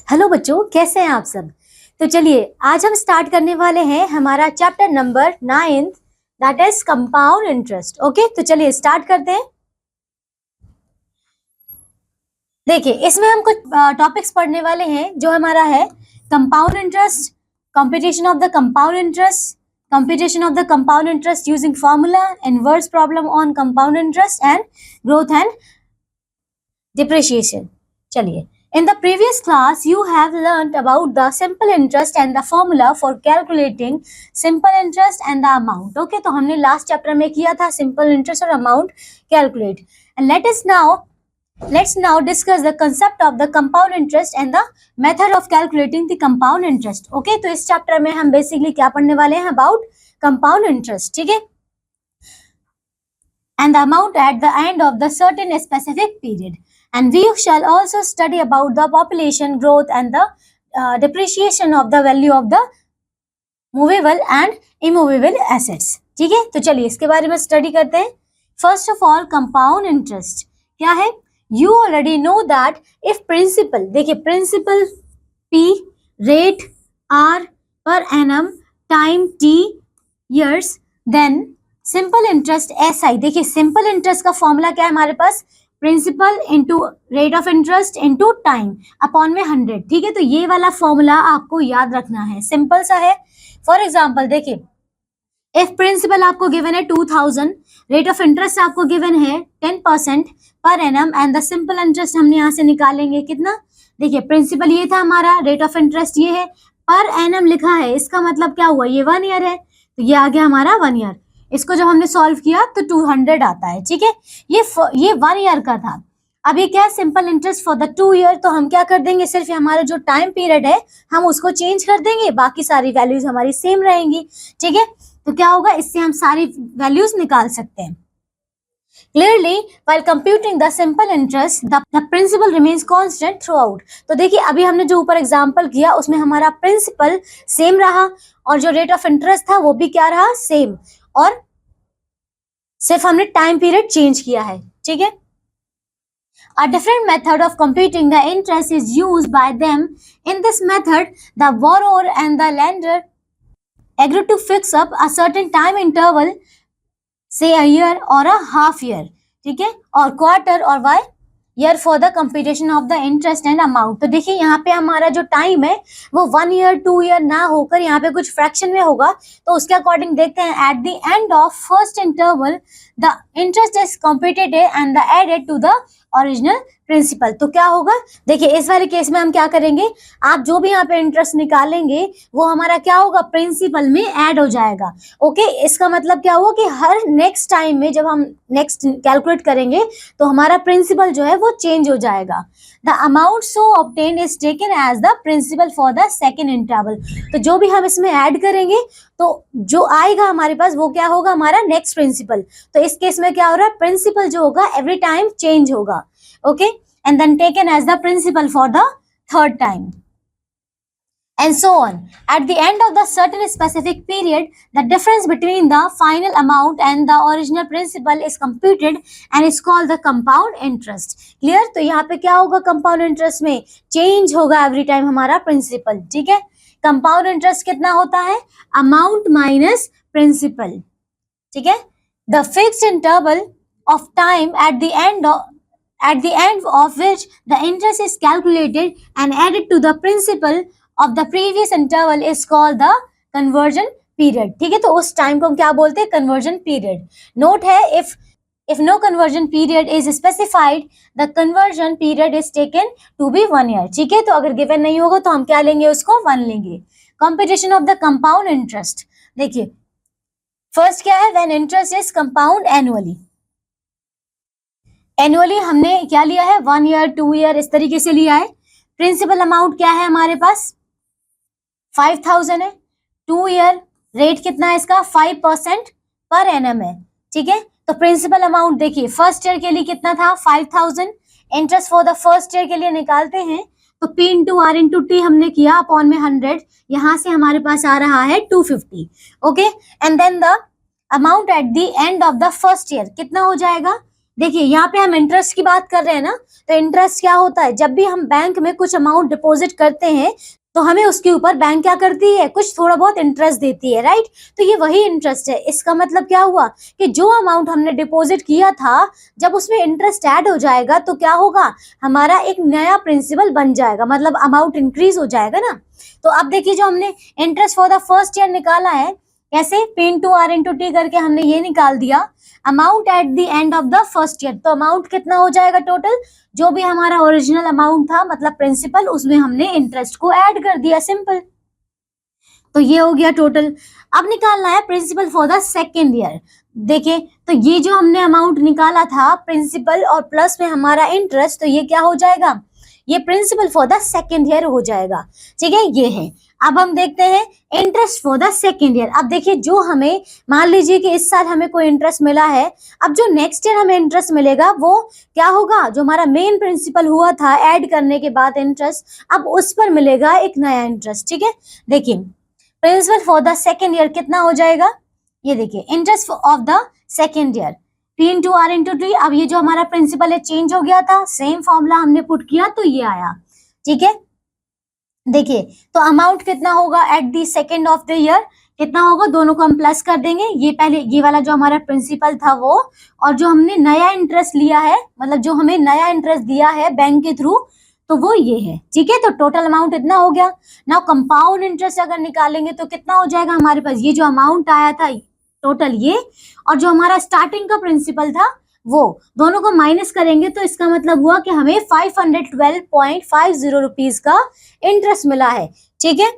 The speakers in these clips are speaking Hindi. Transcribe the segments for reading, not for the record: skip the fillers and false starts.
हेलो बच्चों, कैसे हैं आप सब। तो चलिए आज हम स्टार्ट करने वाले हैं हमारा chapter number 9 that is compound interest. Okay, तो चलिए स्टार्ट करते हैं। देखिए इसमें हम कुछ टॉपिक्स पढ़ने वाले हैं जो हमारा है compound interest, computation of the compound interest, computation of the compound interest using formula, inverse problem on compound interest and growth and depreciation. चलिए, in the previous class you have learnt about the simple interest and the formula for calculating simple interest and the amount. Okay, तो हमने लास्ट चैप्टर में किया था simple interest और amount calculate. And let's now discuss the concept of the compound interest and the method of calculating the compound interest. Okay, तो इस चैप्टर में हम बेसिकली क्या पढ़ने वाले हैं about compound interest. ठीक है, and the amount at the end of the certain specific period. And we shall also study about the population growth and the depreciation of the value of the movable and immovable assets. ठीक है, तो चलिए इसके बारे में स्टडी करते हैं. First of all compound interest क्या है. You already know that if principal, देखिए principal P, rate R per annum, time T, years, then simple interest SI. देखिए सिंपल इंटरेस्ट का फॉर्मूला क्या है हमारे पास, principal into rate of interest into time upon में 100. ठीक है, तो ये वाला फॉर्मूला आपको याद रखना है, सिंपल सा है. फॉर एग्जाम्पल देखिए इफ प्रिंसिपल आपको गिवन है 2000, रेट ऑफ इंटरेस्ट आपको गिवन है 10% per annum and the simple interest हमने यहाँ से निकालेंगे कितना. देखिए प्रिंसिपल ये था हमारा, रेट ऑफ इंटरेस्ट ये है, पर एनम लिखा है, इसका मतलब क्या हुआ, ये 1 ईयर है, तो ये आ गया हमारा 1 ईयर. इसको जब हमने सॉल्व किया तो 200 आता है. ठीक है, ये 1 ईयर का था. अब ये क्या है, simple interest for the 2 year. तो हम क्या कर देंगे, सिर्फ हमारा जो टाइम पीरियड है हम उसको चेंज कर देंगे, बाकी सारी वैल्यूज हमारी सेम रहेंगी. ठीक है, तो क्या होगा, इससे हम सारी वैल्यूज निकाल सकते हैं. Clearly, while computing the simple interest, the principal remains constant throughout. तो देखिए अभी हमने जो ऊपर एग्जाम्पल किया उसमें हमारा प्रिंसिपल सेम रहा और जो रेट ऑफ इंटरेस्ट था वो भी क्या रहा, सेम, और सिर्फ हमने टाइम पीरियड चेंज किया है. ठीक है, a different method of computing the interest is used by them. In this method, the borrower and the lender agree to fix up a certain time interval, say a year or a half year. ठीक है, और क्वार्टर और Y year for the computation of the interest and amount. तो देखिए यहाँ पे हमारा जो टाइम है वो 1 ईयर 2 ईयर ना होकर यहाँ पे कुछ फ्रैक्शन में होगा. तो उसके अकॉर्डिंग देखते हैं, at the end of first interval the interest is computed and the added to the original principal. तो क्या होगा, देखिए इस वाले केस में हम क्या करेंगे, आप जो भी यहाँ पे इंटरेस्ट निकालेंगे वो हमारा क्या होगा, प्रिंसिपल में ऐड हो जाएगा. ओके, इसका मतलब क्या हुआ कि हर नेक्स्ट टाइम में जब हम नेक्स्ट कैलकुलेट करेंगे तो हमारा प्रिंसिपल जो है वो चेंज हो जाएगा. The amount so obtain is taken as the principal for the second interval. तो जो भी हम इसमें ऐड करेंगे तो जो आएगा हमारे पास वो क्या होगा, हमारा नेक्स्ट प्रिंसिपल. तो इस केस में क्या हो रहा है, प्रिंसिपल जो होगा एवरी टाइम चेंज होगा. Okay, and then taken as the principal for the third time, and so on. At the end of the certain specific period, the difference between the final amount and the original principal is computed and is called the compound interest. Clear? तो यहाँ पे क्या होगा, compound interest में change होगा every time हमारा principal. ठीक है, compound interest कितना होता है, amount minus principal. ठीक है, the fixed interval of time at the end of which the interest is calculated and added to the principal of the previous interval is called the conversion period. ठीक है, तो उस टाइम को हम क्या बोलते हैं, conversion period. नोट है, if no conversion period is specified, the conversion period is taken to be 1 year. ठीक है, तो अगर given नहीं होगा तो हम क्या लेंगे, उसको 1 लेंगे. Computation of the compound interest. देखिए फर्स्ट क्या है, when interest is compound annually. Annually हमने क्या लिया है, 1 ईयर 2 ईयर इस तरीके से लिया है. प्रिंसिपल अमाउंट क्या है हमारे पास, 5000 है. 2 ईयर रेट कितना है इसका, 5% पर एनम है. ठीक है, तो प्रिंसिपल अमाउंट देखिए फर्स्ट ईयर के लिए कितना था, 5000. Interest for the first year के लिए निकालते हैं तो P into R into T हमने किया अपॉन में 100, यहाँ से हमारे पास आ रहा है 250. Okay, and then the amount at the end of the first year कितना हो जाएगा, देखिए यहाँ पे हम इंटरेस्ट की बात कर रहे हैं ना, तो इंटरेस्ट क्या होता है, जब भी हम बैंक में कुछ अमाउंट डिपॉजिट करते हैं तो हमें उसके ऊपर बैंक क्या करती है, कुछ थोड़ा बहुत इंटरेस्ट देती है, राइट। तो ये वही इंटरेस्ट है। इसका मतलब क्या हुआ कि जो अमाउंट हमने डिपॉजिट किया था, जब उसमें इंटरेस्ट ऐड हो जाएगा तो क्या होगा, हमारा एक नया प्रिंसिपल बन जाएगा, मतलब अमाउंट इंक्रीज हो जाएगा ना। तो अब देखिए जो हमने interest for the first year निकाला है, कैसे, P into R into T करके हमने ये निकाल दिया, amount at the end of the first year. तो अमाउंट कितना हो जाएगा टोटल, जो भी हमारा ओरिजिनल अमाउंट था मतलब प्रिंसिपल, उसमें हमने इंटरेस्ट को ऐड कर दिया, सिंपल। तो ये हो गया टोटल। अब निकालना है principal for the second year. देखिए तो ये जो हमने अमाउंट निकाला था प्रिंसिपल और प्लस में हमारा इंटरेस्ट, तो ये क्या हो जाएगा, ये principal for the second year हो जाएगा, ठीक है, ये है। अब हम देखते हैं interest for the second year. अब देखिए जो हमें, मान लीजिए कि इस साल हमें कोई इंटरेस्ट मिला है, अब जो नेक्स्ट ईयर हमें इंटरेस्ट मिलेगा वो क्या होगा, जो हमारा मेन प्रिंसिपल हुआ था ऐड करने के बाद इंटरेस्ट, अब उस पर मिलेगा एक नया इंटरेस्ट, ठीक है। देखिए principal for the second year कितना हो जाएगा, ये देखिए interest of the second year P into R into T. अब ये जो हमारा प्रिंसिपल है चेंज हो गया था, सेम फॉर्मूला हमने पुट किया तो ये आया, ठीक है। देखिए तो अमाउंट कितना होगा at the second of the year, कितना होगा, दोनों को हम प्लस कर देंगे। ये पहले ये वाला जो हमारा प्रिंसिपल था वो, और जो हमने नया इंटरेस्ट लिया है, मतलब जो हमें नया इंटरेस्ट दिया है बैंक के थ्रू, तो वो ये है, ठीक है। तो टोटल अमाउंट इतना हो गया। नाउ कंपाउंड इंटरेस्ट अगर निकालेंगे तो कितना हो जाएगा हमारे पास, ये जो अमाउंट आया था टोटल ये, और जो हमारा स्टार्टिंग का प्रिंसिपल था वो, दोनों को माइनस करेंगे तो इसका मतलब हुआ कि हमें 512.50 रुपीज का इंटरेस्ट मिला है, ठीक है।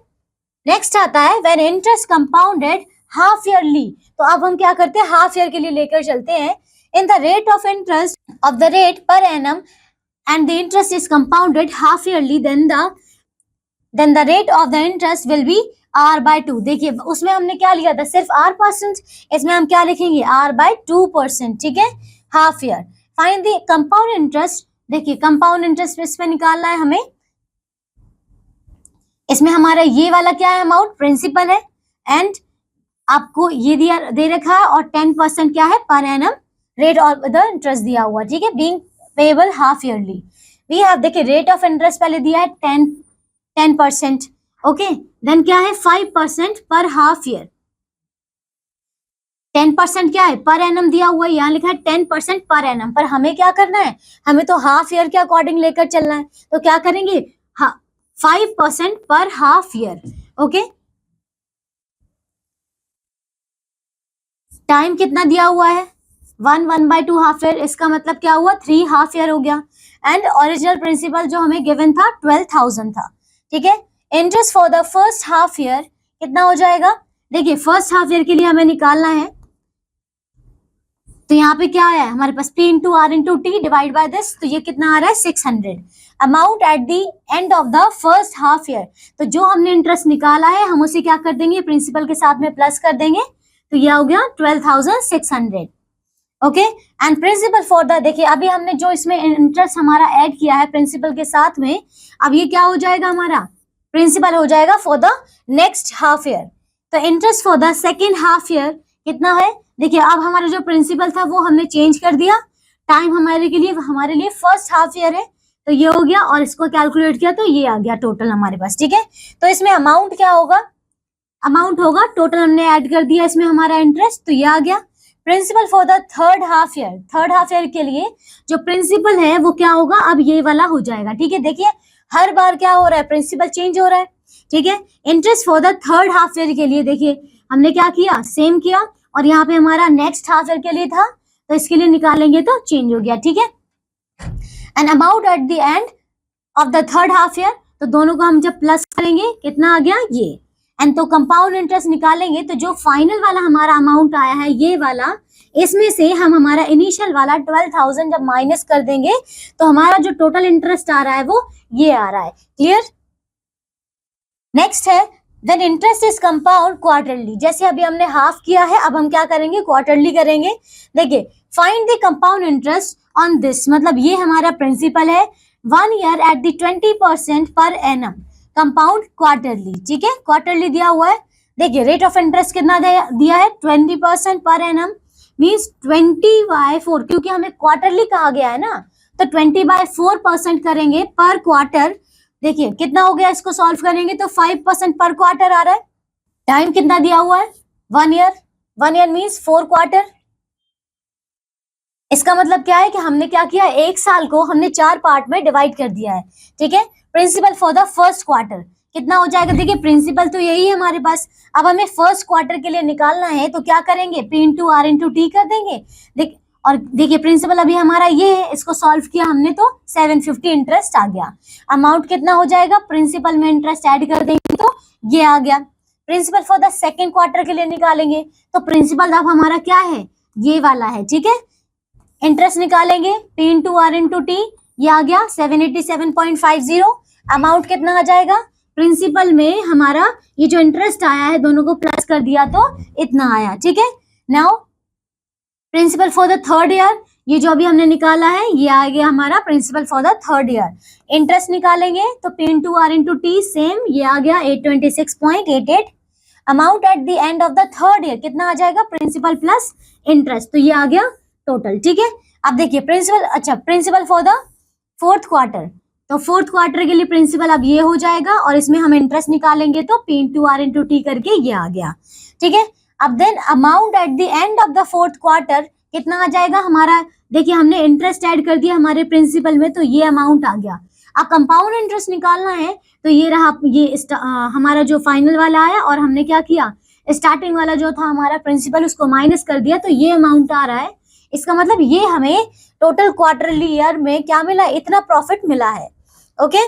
नेक्स्ट आता है when interest compounded half yearly. तो अब हम क्या करते हैं, हाफ ईयर के लिए लेकर चलते हैं। In the rate of interest of the rate per annum and the interest is compounded half yearly, then the rate of the interest will be R/2। देखिए उसमें हमने क्या लिया था, सिर्फ R%, इसमें हम क्या लिखेंगे R/2%, ठीक है, half year. Find the compound interest. देखिए कंपाउंड इंटरेस्ट इस पे निकालना है हमें। इसमें हमारा ये वाला क्या है, अमाउंट प्रिंसिपल है, एंड आपको ये दिया दे रखा है, और 10% क्या है per annum rate of the interest दिया हुआ, ठीक है, being payable half yearly. We have, देखिए रेट ऑफ इंटरेस्ट पहले दिया है 10%, ओके, देन क्या है 5% पर हाफ ईयर। 10% क्या है, पर एनम दिया हुआ है, यहाँ लिखा है 10% पर एनम, पर हमें क्या करना है, हमें तो हाफ ईयर के अकॉर्डिंग लेकर चलना है, तो क्या करेंगे 5% पर हाफ ईयर, ओके। टाइम कितना दिया हुआ है, 1/2 हाफ ईयर, इसका मतलब क्या हुआ 3 हाफ ईयर हो गया। एंड ओरिजिनल प्रिंसिपल जो हमें गिवन था 12,000 था, ठीक है। Interest for the first half year कितना हो जाएगा, देखिए फर्स्ट हाफ ईयर के लिए हमें निकालना है, तो यहाँ पे क्या है हमारे पास P into R into T divide by this, तो ये कितना आ रहा है 600। Amount at the end of the first half year, तो जो हमने इंटरेस्ट निकाला है हम उसे क्या कर देंगे, प्रिंसिपल के साथ में प्लस कर देंगे, तो यह हो गया 12,600, okay. And principal for the, देखिए अभी हमने जो इसमें इंटरेस्ट हमारा ऐड किया है प्रिंसिपल के साथ में, अब ये क्या हो जाएगा हमारा प्रिंसिपल हो जाएगा for the next half year. तो interest for the second half year कितना है, देखिए अब हमारा जो प्रिंसिपल था वो हमने चेंज कर दिया, टाइम हमारे लिए फर्स्ट हाफ ईयर है, तो ये हो गया, और इसको कैलकुलेट किया तो ये आ गया टोटल हमारे पास, ठीक है। तो इसमें अमाउंट क्या होगा, अमाउंट होगा टोटल हमने ऐड कर दिया इसमें हमारा इंटरेस्ट, तो ये आ गया। Principal for the third half year के लिए जो प्रिंसिपल है वो क्या होगा, अब ये वाला हो जाएगा, ठीक है। देखिए हर बार क्या हो रहा है, प्रिंसिपल चेंज हो रहा है, ठीक है। Interest for the third half year के लिए देखिए हमने क्या किया, सेम किया, और यहाँ पे हमारा नेक्स्ट हाफ ईयर के लिए था, तो इसके लिए निकालेंगे तो चेंज हो गया, ठीक है। And amount at the end of the third half year, तो दोनों को हम जब प्लस करेंगे कितना आ गया ये, एंड तो कंपाउंड इंटरेस्ट निकालेंगे, तो जो फाइनल वाला हमारा अमाउंट आया है ये वाला, इसमें से हम हमारा इनिशियल वाला 12,000 जब माइनस कर देंगे तो हमारा जो टोटल इंटरेस्ट आ रहा है वो ये आ रहा है, क्लियर। नेक्स्ट है then interest is compound quarterly. जैसे अभी हमने हाफ किया है, अब हम क्या करेंगे क्वार्टरली करेंगे। देखिए find the compound interest on this, मतलब ये हमारा प्रिंसिपल है 1 ईयर एट द 20% पर एनम कंपाउंड क्वार्टरली, ठीक है, क्वार्टरली दिया हुआ है। देखिए रेट ऑफ इंटरेस्ट कितना दिया है 20% पर एनम, मीन्स 20/4, क्योंकि हमें क्वार्टरली कहा गया है ना, तो 20/4% करेंगे पर क्वार्टर। देखिए कितना हो गया, इसको सॉल्व करेंगे तो 5% पर क्वार्टर आ रहा है। टाइम कितना दिया हुआ है, 1 ईयर। 1 year means 4 quarter. इसका मतलब क्या है कि हमने क्या किया, एक साल को हमने 4 पार्ट में डिवाइड कर दिया है। ठीक है, principal for the first quarter कितना हो जाएगा, देखिए प्रिंसिपल तो यही है हमारे पास। अब हमें फर्स्ट क्वार्टर के लिए निकालना है तो क्या करेंगे, P into R into T कर देंगे। और देखिए प्रिंसिपल अभी हमारा ये है, इसको सॉल्व किया हमने तो 750 इंटरेस्ट आ गया। अमाउंट कितना हो जाएगा, प्रिंसिपल में इंटरेस्ट ऐड कर देंगे तो ये आ गया। Principal for the second quarter के लिए निकालेंगे तो प्रिंसिपल अब हमारा क्या है, ये वाला है। ठीक है, इंटरेस्ट निकालेंगे P into R into T, ये आ गया 787.50। अमाउंट कितना आ जाएगा, प्रिंसिपल में हमारा ये जो इंटरेस्ट आया है दोनों को प्लस कर दिया तो इतना आया। ठीक है, now principal for the third year, ये जो अभी हमने निकाला है ये आ गया हमारा principal for the third year. Interest निकालेंगे तो P into R into T same, ये आ गया 826.88। Amount at the end of the third year कितना आ जाएगा, प्रिंसिपल प्लस इंटरेस्ट, तो ये आ गया टोटल। ठीक है, अब देखिए प्रिंसिपल, अच्छा principal for the fourth quarter, तो फोर्थ क्वार्टर के लिए प्रिंसिपल अब ये हो जाएगा और इसमें हम इंटरेस्ट निकालेंगे तो P into R into T करके ये आ गया। ठीक है, अब then amount at the end of the fourth quarter कितना आ जाएगा हमारा, देखिए हमने इंटरेस्ट ऐड कर दिया हमारे प्रिंसिपल में तो ये अमाउंट आ गया। अब कंपाउंड इंटरेस्ट निकालना है तो ये रहा, ये हमारा जो फाइनल वाला आया और हमने क्या किया, स्टार्टिंग वाला जो था हमारा प्रिंसिपल उसको माइनस कर दिया तो ये अमाउंट आ रहा है। इसका मतलब ये हमें टोटल क्वार्टरली ईयर में क्या मिला, इतना प्रॉफिट मिला है। ओके,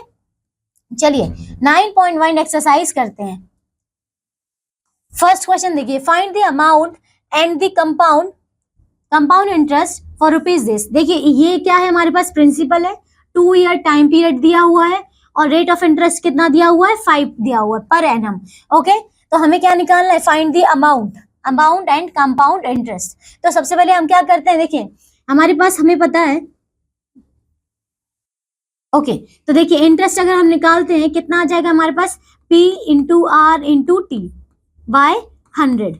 चलिए 9.1 एक्सरसाइज करते हैं। फर्स्ट क्वेश्चन देखिए, find the amount and the compound interest for rupees this. देखिए ये क्या है, हमारे पास प्रिंसिपल है, 2 ईयर टाइम पीरियड दिया हुआ है और रेट ऑफ इंटरेस्ट कितना दिया हुआ है, 5 दिया हुआ है पर एनम। ओके, तो हमें क्या निकालना है, find the amount and compound interest. तो सबसे पहले हम क्या करते हैं, देखिए हमारे पास हमें पता है। ओके, तो देखिए इंटरेस्ट अगर हम निकालते हैं कितना आ जाएगा हमारे पास, P into R into T by 100।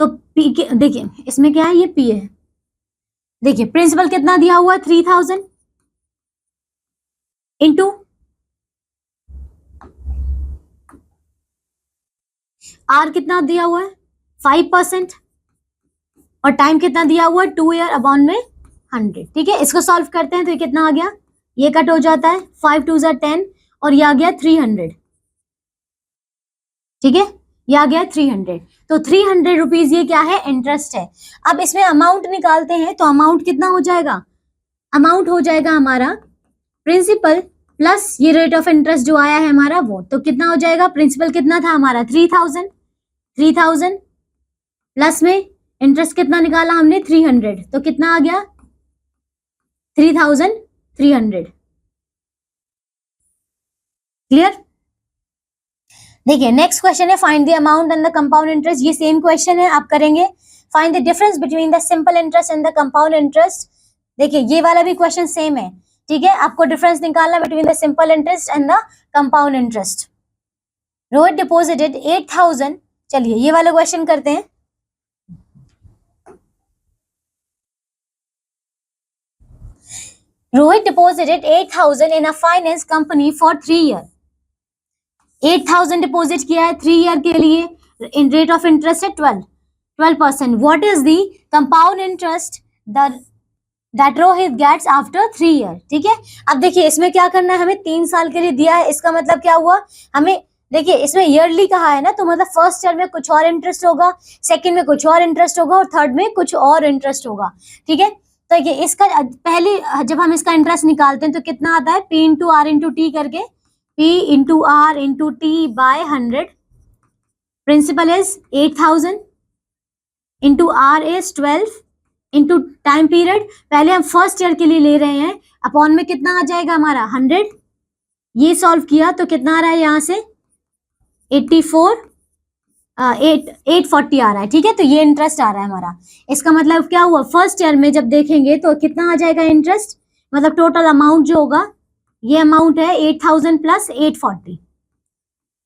तो P के देखिए इसमें क्या है, ये P है। देखिए प्रिंसिपल कितना दिया हुआ है, 3000 इंटू आर कितना दिया हुआ है 5% और टाइम कितना दिया हुआ है 2 ईयर अपॉन में 100। ठीक है, इसको सॉल्व करते हैं तो ये कितना आ गया, ये कट हो जाता है, 5 2 10 और ये आ गया 300। ठीक है, ये आ गया 300, तो 300 रुपीज ये क्या है, इंटरेस्ट है। अब इसमें अमाउंट निकालते हैं तो अमाउंट कितना हो जाएगा, अमाउंट हो जाएगा हमारा प्रिंसिपल प्लस ये रेट ऑफ इंटरेस्ट जो आया है हमारा वो, तो कितना हो जाएगा, प्रिंसिपल कितना था हमारा 3000 प्लस में इंटरेस्ट कितना निकाला हमने 300, तो कितना आ गया 3300। क्लियर। देखिए नेक्स्ट क्वेश्चन है, find the amount and the compound interest. ये सेम क्वेश्चन है, आप करेंगे find the difference between the simple interest and the compound interest. देखिए ये वाला भी क्वेश्चन सेम है। ठीक है, आपको डिफरेंस निकालना between the simple interest and the compound interest. Rohit deposited 8000, चलिए ये वाला क्वेश्चन करते हैं। Rohit deposited 8,000 in a finance company for 3 years. 8,000 deposit किया है 3 ईयर के लिए, इन रेट ऑफ इंटरेस्ट है 12%. What is the compound interest that Rohit gets after 3 years? ठीक है, अब देखिए इसमें क्या करना है, हमें 3 साल के लिए दिया है, इसका मतलब क्या हुआ, हमें देखिए इसमें ईयरली कहा है ना, तो मतलब फर्स्ट ईयर में कुछ और इंटरेस्ट होगा, सेकंड में कुछ और इंटरेस्ट होगा और थर्ड में कुछ और इंटरेस्ट होगा। ठीक है, तो ये इसका पहले जब हम इसका इंटरेस्ट निकालते हैं तो कितना आता है, P into R into T करके, P into R into T by 100। Principal is 8000 into R is 12 into time period, पहले हम फर्स्ट ईयर के लिए ले रहे हैं, अपॉन में कितना आ जाएगा हमारा 100। ये सॉल्व किया तो कितना आ रहा है यहाँ से 840 आ रहा है। ठीक है, तो ये इंटरेस्ट आ रहा है हमारा। इसका मतलब क्या हुआ, फर्स्ट ईयर में जब देखेंगे तो कितना आ जाएगा इंटरेस्ट, मतलब टोटल अमाउंट जो होगा, ये अमाउंट है 8000 प्लस 840,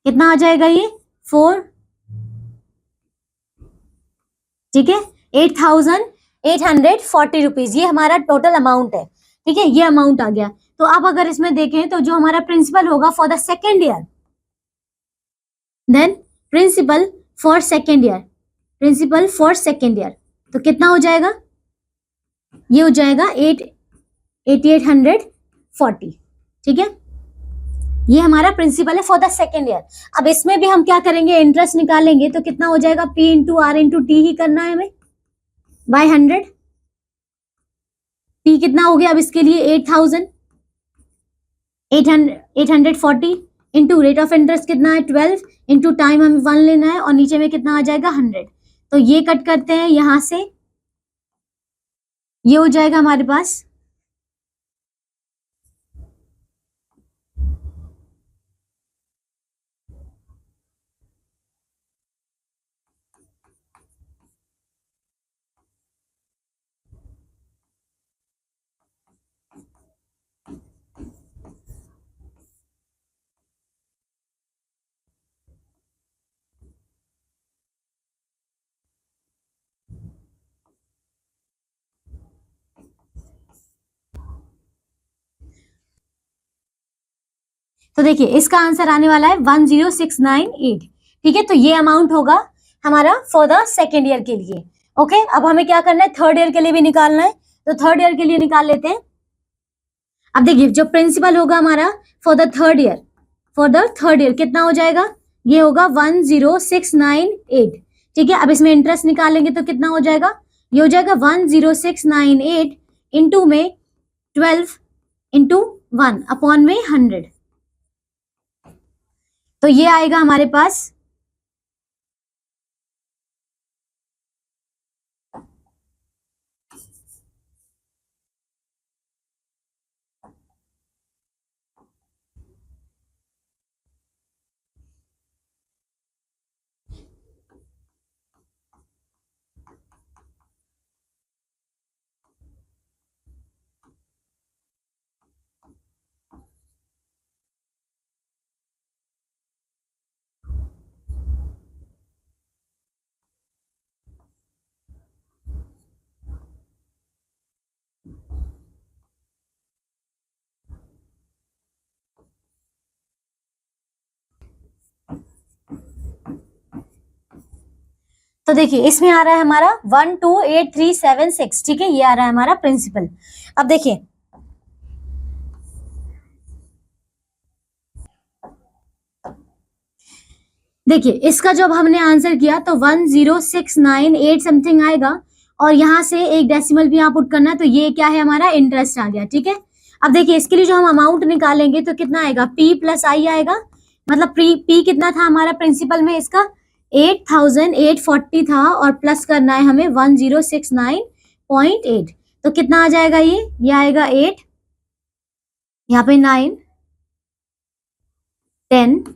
कितना आ जाएगा ये 4। ठीक है, 8000 840 रुपीज, ये हमारा टोटल अमाउंट है, ठीक है, ये अमाउंट आ गया। तो अब अगर इसमें देखें तो जो हमारा प्रिंसिपल होगा for the second year, then principal for second year, principal for second year, तो कितना हो जाएगा, ये हो जाएगा 8840, ठीक है, ये हमारा प्रिंसिपल है फॉर द सेकेंड ईयर। अब इसमें भी हम क्या करेंगे, इंटरेस्ट निकालेंगे, तो कितना हो जाएगा, P into R into T ही करना है हमें बाय 100। P कितना हो गया अब इसके लिए 840 इंटू रेट ऑफ इंटरेस्ट कितना है 12 इंटू टाइम हमें 1 लेना है, और नीचे में कितना आ जाएगा 100। तो ये कट करते हैं यहां से, ये हो जाएगा हमारे पास तो देखिए इसका आंसर आने वाला है 10698, ठीक है, तो ये अमाउंट होगा हमारा फॉर द सेकेंड ईयर के लिए। ओके, अब हमें क्या करना है, थर्ड ईयर के लिए भी निकालना है, तो थर्ड ईयर के लिए निकाल लेते हैं। अब देखिए जो प्रिंसिपल होगा हमारा for the third year, for the third year कितना हो जाएगा, ये होगा 10698, ठीक है। अब इसमें इंटरेस्ट निकालेंगे तो कितना हो जाएगा, ये हो जाएगा 10698 इंटू में 12 इंटू 1 अपॉन में 100, तो ये आएगा हमारे पास तो देखिए इसमें आ रहा है हमारा 128376, ठीक है, ये आ रहा है हमारा प्रिंसिपल। अब देखिए देखिए इसका जब हमने आंसर किया तो 10698 समथिंग आएगा, और यहां से एक डेसिमल भी यहाँ पुट करना है, तो ये क्या है हमारा इंटरेस्ट आ गया, ठीक है। अब देखिए इसके लिए जो हम अमाउंट निकालेंगे तो कितना आएगा, P प्लस आई आएगा, मतलब P कितना था हमारा प्रिंसिपल में इसका 8840 था, और प्लस करना है हमें 1069.8, तो कितना आ जाएगा, ये आएगा 8, यहाँ पे 9 10,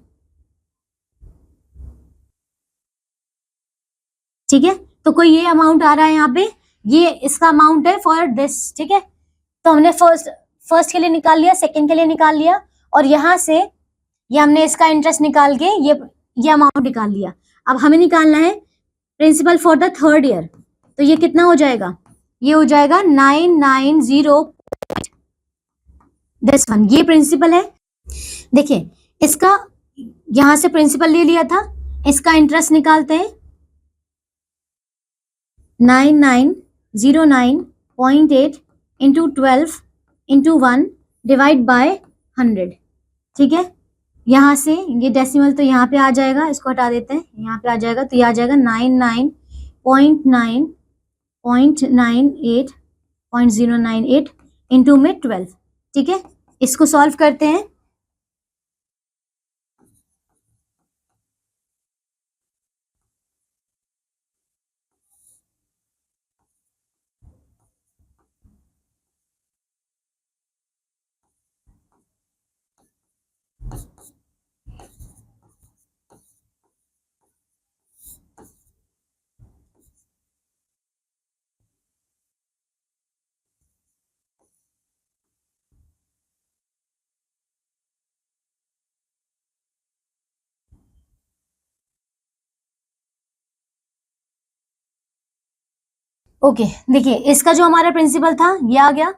ठीक है, तो कोई ये अमाउंट आ रहा है यहाँ पे, ये इसका अमाउंट है फॉर दिस, ठीक है। तो हमने फर्स्ट के लिए निकाल लिया, सेकंड के लिए निकाल लिया, और यहाँ से ये हमने इसका इंटरेस्ट निकाल के ये अमाउंट निकाल लिया। अब हमें निकालना है principal for the third year, तो ये कितना हो जाएगा, ये हो जाएगा 990, दिस वन, ये प्रिंसिपल है। देखिए इसका यहां से प्रिंसिपल ले लिया था, इसका इंटरेस्ट निकालते हैं 9909.8 इंटू 12 इंटू 1 डिवाइड बाय 100, ठीक है। यहाँ से ये डेसिमल तो यहाँ पे आ जाएगा, इसको हटा देते हैं, यहाँ पे आ जाएगा, तो ये आ जाएगा 99.098 इंटू में 12, ठीक है। इसको सॉल्व करते हैं, ओके देखिए इसका जो हमारा प्रिंसिपल था ये आ गया।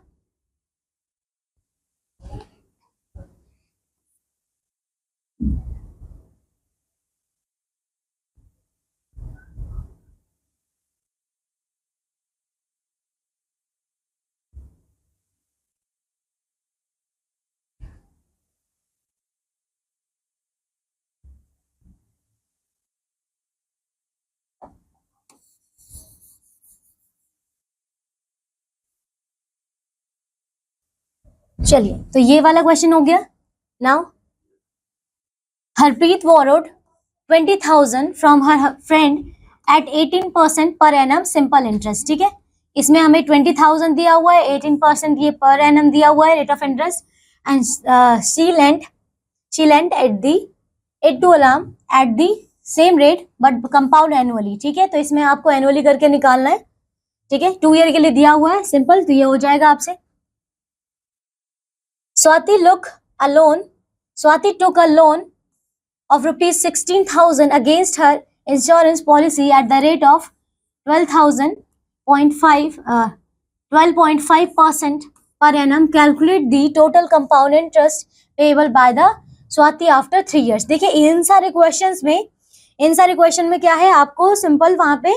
चलिए तो ये वाला क्वेश्चन हो गया। Now Harpreet borrowed 20,000 from her friend at 18% per annum simple interest. ठीक है, इसमें हमें 20,000 दिया हुआ है, 18% ये पर एनम दिया हुआ है rate of interest, and she lent at the it to alarm at the same rate but compound annually. ठीक है, तो इसमें आपको एनुअली करके निकालना है। ठीक है, 2 ईयर के लिए दिया हुआ है सिंपल, तो ये हो जाएगा आपसे। Swati took a loan of rupees 16,000 against her insurance policy at the rate of 12.5% per annum. Calculate the total compound interest payable by the Swati after 3 years. देखिए इन सारे क्वेश्चन में क्या है, आपको सिंपल वहां पे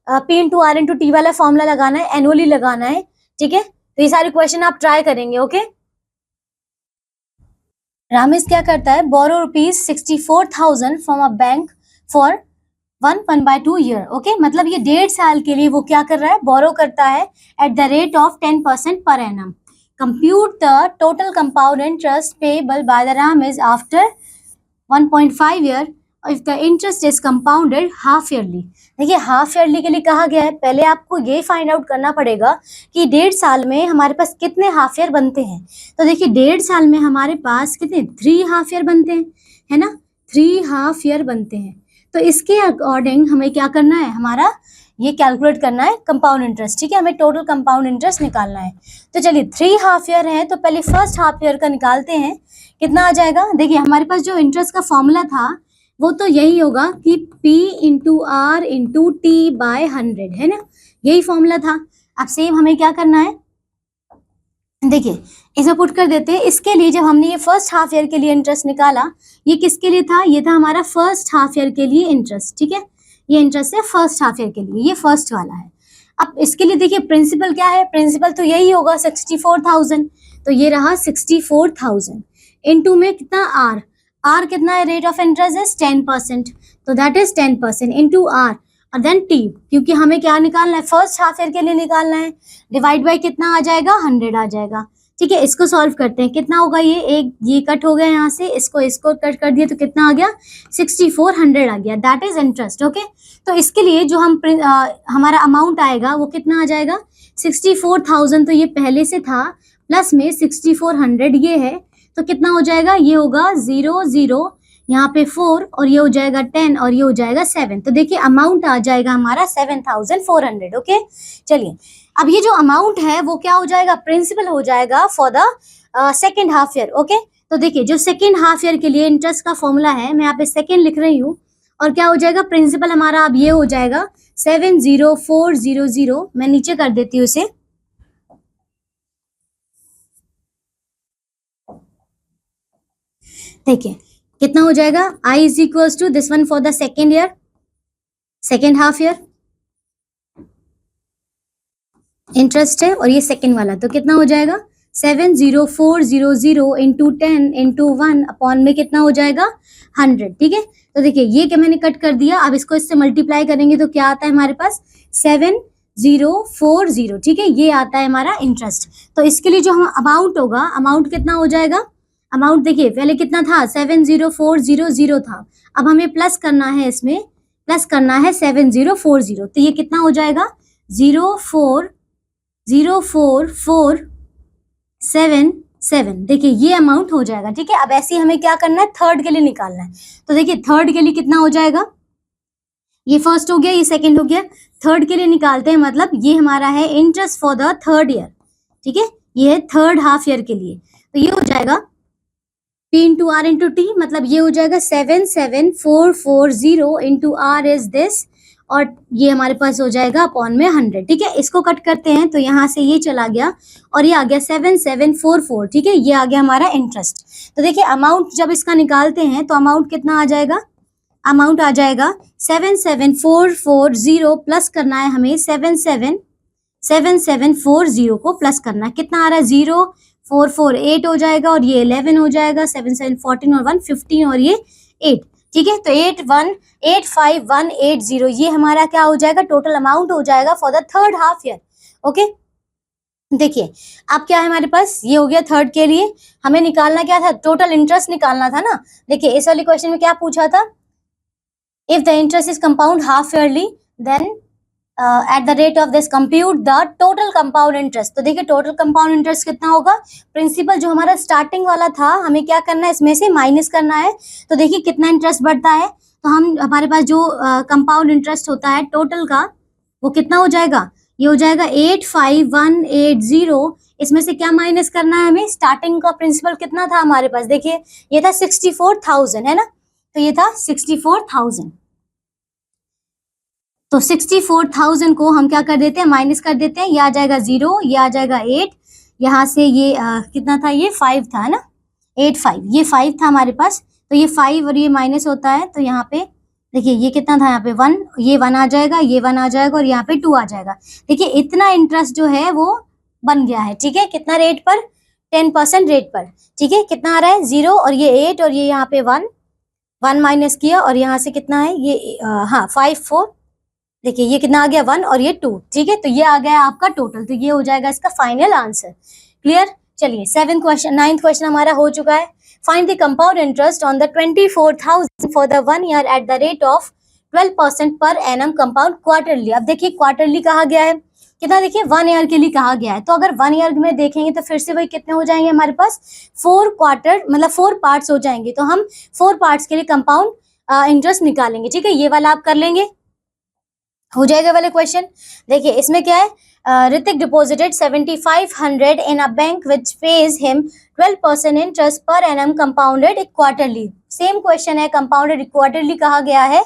P into R into T वाला फॉर्मूला लगाना है, एनुअली लगाना है। ठीक है, तो ये सारे क्वेश्चन आप ट्राई करेंगे। ओके, रामेश क्या करता है, borrow rupees 64,000 from a bank for 1.2 year. Okay, मतलब ये 1.5 साल के लिए वो क्या कर रहा है, बोरो करता है eight the rate of 10% per annum. Compute the total compound interest payable by the Ramesh after 1.5 year if the interest is compounded half yearly. देखिए हाफ ईयरली के लिए कहा गया है, पहले आपको ये फाइंड आउट करना पड़ेगा कि 1.5 साल में हमारे पास कितने हाफ ईयर बनते हैं। तो देखिए 1.5 साल में हमारे पास कितने 3 हाफ ईयर बनते हैं, है ना, 3 हाफ ईयर बनते हैं। तो इसके अकॉर्डिंग हमें क्या करना है, हमारा ये कैलकुलेट करना है कंपाउंड इंटरेस्ट। ठीक है, हमें टोटल कंपाउंड इंटरेस्ट निकालना है। तो चलिए 3 हाफ ईयर है, तो पहले फर्स्ट हाफ ईयर का निकालते हैं, कितना आ जाएगा। देखिए हमारे पास जो इंटरेस्ट का फॉर्मूला था वो तो यही होगा कि P into R into T by 100, है ना, यही फॉर्मूला था। अब सेम हमें क्या करना है, देखिए इसमें पुट कर देते हैं। इसके लिए जब हमने ये फर्स्ट हाफ ईयर के लिए इंटरेस्ट निकाला, ये किसके लिए था, ये था हमारा फर्स्ट हाफ ईयर के लिए इंटरेस्ट। ठीक है, ये इंटरेस्ट है फर्स्ट हाफ ईयर के लिए, ये फर्स्ट वाला है। अब इसके लिए देखिए प्रिंसिपल क्या है, प्रिंसिपल तो यही होगा 64,000, तो ये रहा 64,000 इनटू में कितना R कितना है, रेट ऑफ इंटरेस्ट इज 10%, तो दैट इज 10% इनटू R और देन T, क्योंकि हमें क्या निकालना है, फर्स्ट हाफ ईयर के लिए निकालना है, डिवाइड बाय कितना आ जाएगा, 100 आ जाएगा। ठीक है, इसको सॉल्व करते हैं, कितना होगा, ये कट हो गया यहाँ से, इसको कट कर दिया तो कितना आ गया, 6400 आ गया, दैट इज इंटरेस्ट। ओके, तो इसके लिए जो हमारा अमाउंट आएगा वो कितना आ जाएगा, 64,000, तो ये पहले से था, प्लस में 6400 ये है, तो कितना हो जाएगा, ये होगा 0 0 यहाँ पे 4 और ये हो जाएगा 10 और ये हो जाएगा 7। तो देखिए अमाउंट आ जाएगा हमारा 7,400। ओके, चलिए अब ये जो अमाउंट है वो क्या हो जाएगा, प्रिंसिपल हो जाएगा for the second half year. Okay, तो देखिए जो सेकेंड हाफ ईयर के लिए इंटरेस्ट का फॉर्मूला है, मैं यहाँ पे सेकेंड लिख रही हूँ, और क्या हो जाएगा, प्रिंसिपल हमारा अब ये हो जाएगा 70400। मैं नीचे कर देती हूँ इसे, देखिए कितना हो जाएगा, I is equals to this one for the second year, second half year interest है, और ये सेकेंड वाला, तो कितना हो जाएगा 70400 इंटू 10 इंटू 1 अपॉन में कितना हो जाएगा 100। ठीक है, तो देखिए ये क्या मैंने कट कर दिया, अब इसको इससे मल्टीप्लाई करेंगे तो क्या आता है हमारे पास 7040। ठीक है, ये आता है हमारा इंटरेस्ट। तो इसके लिए जो हम अमाउंट होगा, अमाउंट कितना हो जाएगा, अमाउंट देखिए पहले कितना था 70400 था, अब हमें प्लस करना है, इसमें प्लस करना है 7040, तो ये कितना हो जाएगा 0404477। देखिए ये अमाउंट हो जाएगा। ठीक है, अब ऐसे ही हमें क्या करना है, थर्ड के लिए निकालना है। तो देखिए थर्ड के लिए कितना हो जाएगा, ये फर्स्ट हो गया, ये सेकंड हो गया, थर्ड के लिए निकालते हैं, मतलब ये हमारा है interest for the third year. ठीक है, ये है थर्ड हाफ ईयर के लिए, तो ये हो जाएगा P into R into T, मतलब ये हो जाएगा 77440 इंटू R इज दिस, और ये हमारे पास हो जाएगा अपॉन में 100। ठीक है, इसको कट करते हैं तो यहाँ से ये चला गया और ये आ गया 7744। ठीक है, ये आ गया हमारा इंटरेस्ट। तो देखिए अमाउंट जब इसका निकालते हैं तो अमाउंट कितना आ जाएगा, अमाउंट आ जाएगा 77440 प्लस करना है हमें 7740 को प्लस करना है, कितना आ रहा है 0448 हो जाएगा और ये 11 हो जाएगा, 7714 और 1 15 और ये 8। ठीक है, तो 8185180 ये हमारा क्या हो जाएगा, टोटल अमाउंट हो जाएगा for the third half year. Okay, देखिए अब क्या है हमारे पास, ये हो गया थर्ड के लिए। हमें निकालना क्या था, टोटल इंटरेस्ट निकालना था ना। देखिए इस वाले क्वेश्चन में क्या पूछा था, if the interest is compound half yearly then at the rate of this compute the total compound interest. तो देखिए टोटल कंपाउंड इंटरेस्ट कितना होगा, प्रिंसिपल जो हमारा स्टार्टिंग वाला था हमें क्या करना है, इसमें से माइनस करना है। तो देखिए कितना इंटरेस्ट बढ़ता है, तो हम हमारे पास जो कंपाउंड इंटरेस्ट होता है टोटल का वो कितना हो जाएगा, ये हो जाएगा 85180। इसमें से क्या माइनस करना है हमें, स्टार्टिंग का प्रिंसिपल कितना था हमारे पास, देखिए ये था 64,000 है ना, तो ये था 64,000। तो 64,000 को हम क्या कर देते हैं, माइनस कर देते हैं, ये आ जाएगा 0, ये आ जाएगा 8, यहाँ से ये कितना था, ये 5 था है ना, 85, ये 5 था हमारे पास। तो ये 5 और ये माइनस होता है, तो यहाँ पे देखिए ये कितना था, यहाँ पे 1, ये 1 आ जाएगा, ये 1 आ जाएगा और यहाँ पे 2 आ जाएगा। देखिए इतना इंटरेस्ट जो है वो बन गया है। ठीक है, कितना रेट पर, 10% रेट पर। ठीक है, कितना आ रहा है 0 और ये 8 और ये यहाँ पे 1 माइनस किया और यहाँ से कितना है ये हाँ 5 4, देखिए ये कितना आ गया 1 और ये 2। ठीक है, तो ये आ गया आपका टोटल, तो ये हो जाएगा इसका फाइनल आंसर। क्लियर, चलिए 9th क्वेश्चन हमारा हो चुका है। Find the compound interest on the 24,000 for the 1 year eight the rate of 12% पर एनम कंपाउंड क्वार्टरली। अब देखिए क्वार्टरली कहा गया है, कितना देखिए 1 ईयर के लिए कहा गया है, तो अगर 1 ईयर में देखेंगे तो फिर से वही कितने हो जाएंगे हमारे पास, 4 क्वार्टर मतलब 4 पार्ट्स हो जाएंगे। तो हम 4 पार्ट्स के लिए कंपाउंड इंटरेस्ट निकालेंगे। ठीक है, ये वाला आप कर लेंगे, हो जाएगा वाले क्वेश्चन। देखिए इसमें क्या है, Hrithik deposited 7500 in a bank which page him 12% interest per annum compounded quarterly. Same question है, कंपाउंडेड क्वार्टरली कहा गया है।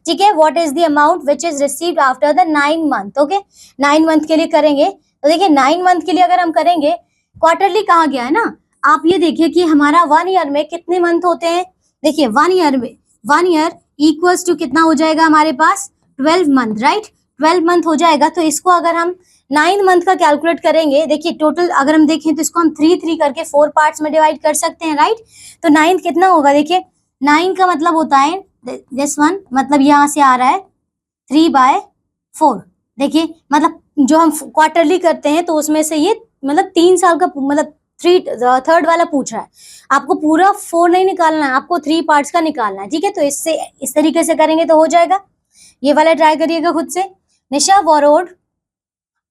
ठीक है, what is the amount which is received after the 9 month. Okay, 9 month के लिए करेंगे, तो देखिए 9 मंथ के लिए अगर हम करेंगे, क्वार्टरली कहा गया है ना, आप ये देखिए कि हमारा 1 ईयर में कितने मंथ होते हैं। देखिए 1 ईयर में 1 ईयर इक्वल्स टू कितना हो जाएगा हमारे पास, 12 मंथ, राइट, 12 मंथ हो जाएगा। तो इसको अगर हम 9 मंथ का कैलकुलेट करेंगे, देखिए टोटल अगर हम देखें तो इसको हम 3 करके 4 पार्ट्स में डिवाइड कर सकते हैं, राइट। तो 9 कितना होगा, देखिए 9 का मतलब होता है दिस वन, मतलब यहाँ से आ रहा है 3/4। देखिए मतलब जो हम क्वार्टरली करते हैं तो उसमें से ये मतलब 3 साल का मतलब थर्ड वाला पूछ रहा है, आपको पूरा 4 नहीं निकालना है, आपको 3 पार्ट्स का निकालना है। ठीक है, तो इससे इस तरीके से करेंगे तो हो जाएगा। ये वाला ट्राई करिएगा खुद से। निशा borrowed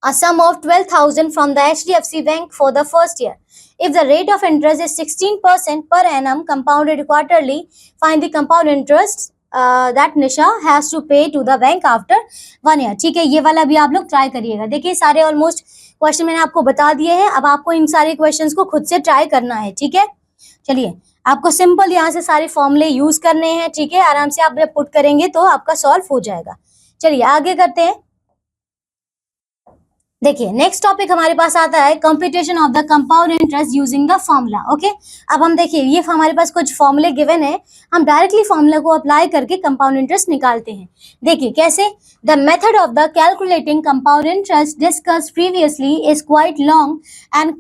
a sum of 12,000 from the HDFC Bank for the first year. If the rate of interest is 16% per annum compounded quarterly, find the compound interest that Nisha has to pay to the bank after 1 year. ठीक है, ये वाला भी आप लोग ट्राई करिएगा। देखिए सारे ऑलमोस्ट क्वेश्चन मैंने आपको बता दिए हैं, अब आपको इन सारे क्वेश्चंस को खुद से ट्राई करना है। ठीक है, चलिए आपको सिंपल यहाँ से सारे फॉर्मूले यूज करने हैं। ठीक है, आराम से आप जब पुट करेंगे तो आपका सॉल्व हो जाएगा। चलिए आगे करते हैं। देखिए नेक्स्ट टॉपिक हमारे पास आता है computation of the compound interest using the formula. Okay, अब हम देखिए ये हमारे पास कुछ फॉर्मूले गिवन है, हम डायरेक्टली फॉर्मूला को अप्लाई करके कंपाउंड इंटरेस्ट निकालते हैं। देखिए कैसे, the method of the calculating compound interest discussed previously is quite long and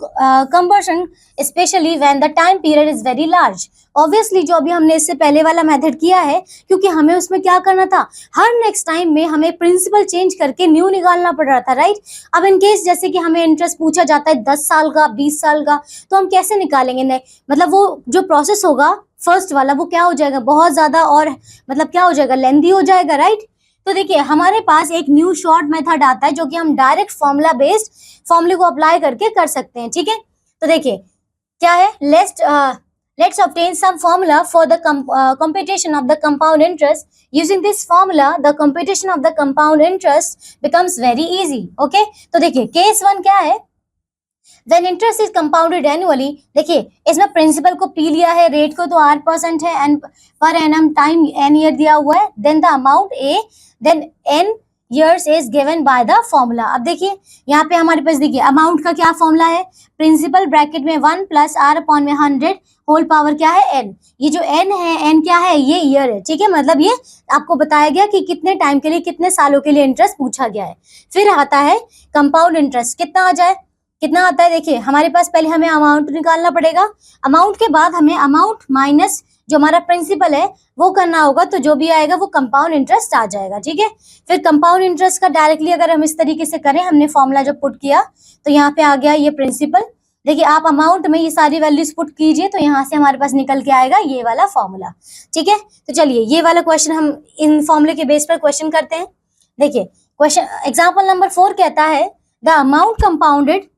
combustion specially when the time period is very large. Obviously जो अभी हमने इससे पहले वाला मेथड किया है, क्योंकि हमें उसमें क्या करना था, हर नेक्स्ट टाइम में हमें प्रिंसिपल चेंज करके न्यू निकालना पड़ रहा था, राइट। अब इन केस जैसे कि हमें इंटरेस्ट पूछा जाता है 10 साल का, 20 साल का, तो हम कैसे निकालेंगे, मतलब वो जो प्रोसेस होगा फर्स्ट वाला वो क्या हो जाएगा, बहुत ज्यादा और मतलब क्या हो जाएगा, लेंथी हो जाएगा, राइट। तो देखिए हमारे पास एक न्यू शॉर्ट मेथड आता है जो कि हम डायरेक्ट फॉर्मूला बेस्ड फॉर्मूले को अप्लाई करके कर सकते हैं। ठीक है, तो देखिए क्या है, let's obtain some formula for the computation of the compound interest. Using this formula, the computation of the compound interest becomes very easy. Okay, तो देखिए केस 1 क्या है, When interest is compounded annually, देखिए इसमें प्रिंसिपल को P लिया है, रेट को तो R% है, एंड पर एनम टाइम N ईयर दिया हुआ है, then the amount A, then N years is given by the formula। अब देखिए यहाँ पे हमारे पास देखिए अमाउंट का क्या फॉर्मूला है, प्रिंसिपल ब्रैकेट में 1 प्लस R अपॉन में 100 होल पावर क्या है n। ये जो n है, n क्या है, ये ईयर है, ठीक है, मतलब ये आपको बताया गया कि कितने टाइम के लिए, कितने सालों के लिए इंटरेस्ट पूछा गया है। फिर आता है कंपाउंड इंटरेस्ट, कितना आ जाए, कितना आता है, देखिए हमारे पास पहले हमें अमाउंट निकालना पड़ेगा, अमाउंट के बाद हमें अमाउंट माइनस जो हमारा प्रिंसिपल है वो करना होगा, तो जो भी आएगा वो कंपाउंड इंटरेस्ट आ जाएगा, ठीक है। फिर कंपाउंड इंटरेस्ट का डायरेक्टली अगर हम इस तरीके से करें, हमने फॉर्मूला जब पुट किया तो यहाँ पे आ गया ये प्रिंसिपल, देखिए आप अमाउंट में ये सारी वैल्यूज पुट कीजिए तो यहाँ से हमारे पास निकल के आएगा ये वाला फॉर्मूला, ठीक है। तो चलिए ये वाला क्वेश्चन हम इन फॉर्मूले के बेस पर क्वेश्चन करते हैं। देखिए क्वेश्चन एग्जाम्पल नंबर 4 कहता है the amount compounded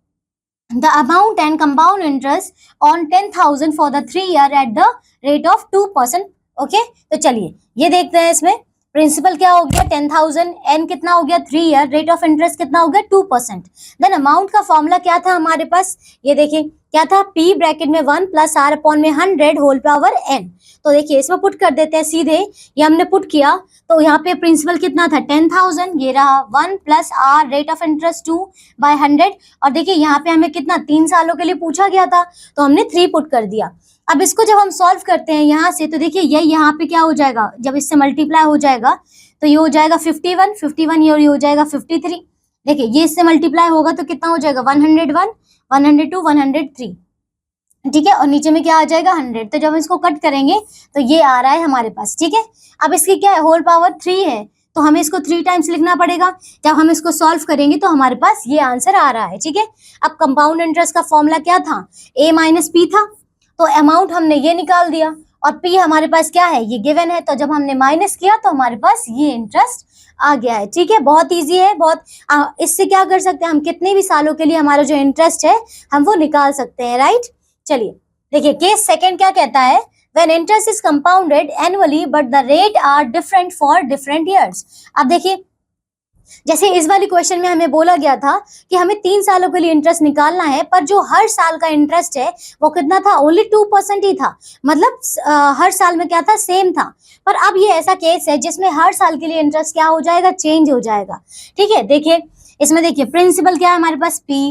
the amount and compound interest on 10,000 for the 3 year at the rate of 2%। Okay, तो चलिए ये देखते हैं, इसमें प्रिंसिपल क्या हो गया 10,000, एन कितना हो गया 3 ईयर, रेट ऑफ इंटरेस्ट कितना हो गया 2%। देन अमाउंट का फॉर्मूला क्या था हमारे पास, ये देखिए क्या था, पी ब्रैकेट में 1 प्लस आर अपॉन में 100 होल पावर एन। तो देखिए इसमें पुट कर देते हैं सीधे, ये हमने पुट किया तो यहाँ पे प्रिंसिपल कितना था 10,000, ये रहा 1 plus R rate of interest 2/100, और देखिए यहाँ पे हमें कितना 3 सालों के लिए पूछा गया था तो हमने 3 पुट कर दिया। अब इसको जब हम सॉल्व करते हैं यहाँ से तो देखिए ये यहाँ पे क्या हो जाएगा, जब इससे मल्टीप्लाई हो जाएगा तो ये हो जाएगा 51 ये हो जाएगा 53। देखिए ये इससे मल्टीप्लाई होगा तो कितना हो जाएगा 101, 102, 103, ठीक है, और नीचे में क्या आ जाएगा 100। तो जब इसको कट करेंगे तो ये आ रहा है हमारे पास, ठीक है। अब इसकी क्या है, होल पावर 3 है तो हमें इसको 3 टाइम्स लिखना पड़ेगा। जब हम इसको सॉल्व करेंगे तो हमारे पास ये आंसर आ रहा है, ठीक है। अब कंपाउंड इंटरेस्ट का फॉर्मूला क्या था, a माइनस पी था, तो अमाउंट हमने ये निकाल दिया और p हमारे पास क्या है, ये गिवन है, तो जब हमने माइनस किया तो हमारे पास ये इंटरेस्ट आ गया है, ठीक है। बहुत इजी है, बहुत इससे क्या कर सकते हैं हम, कितने भी सालों के लिए हमारा जो इंटरेस्ट है हम वो निकाल सकते हैं, राइट। चलिए देखिए केस सेकंड क्या कहता है, when interest is compounded annually but the rate are different for different years। अब देखिए जैसे इस वाली क्वेश्चन में हमें बोला गया था कि हमें 3 सालों के लिए इंटरेस्ट निकालना है, पर जो हर साल का इंटरेस्ट है वो कितना था, ओनली 2% ही था, मतलब हर साल में क्या था, सेम था। पर अब ये ऐसा केस है जिसमें हर साल के लिए इंटरेस्ट क्या हो जाएगा, चेंज हो जाएगा, ठीक है। देखिए इसमें देखिए प्रिंसिपल क्या है हमारे पास P,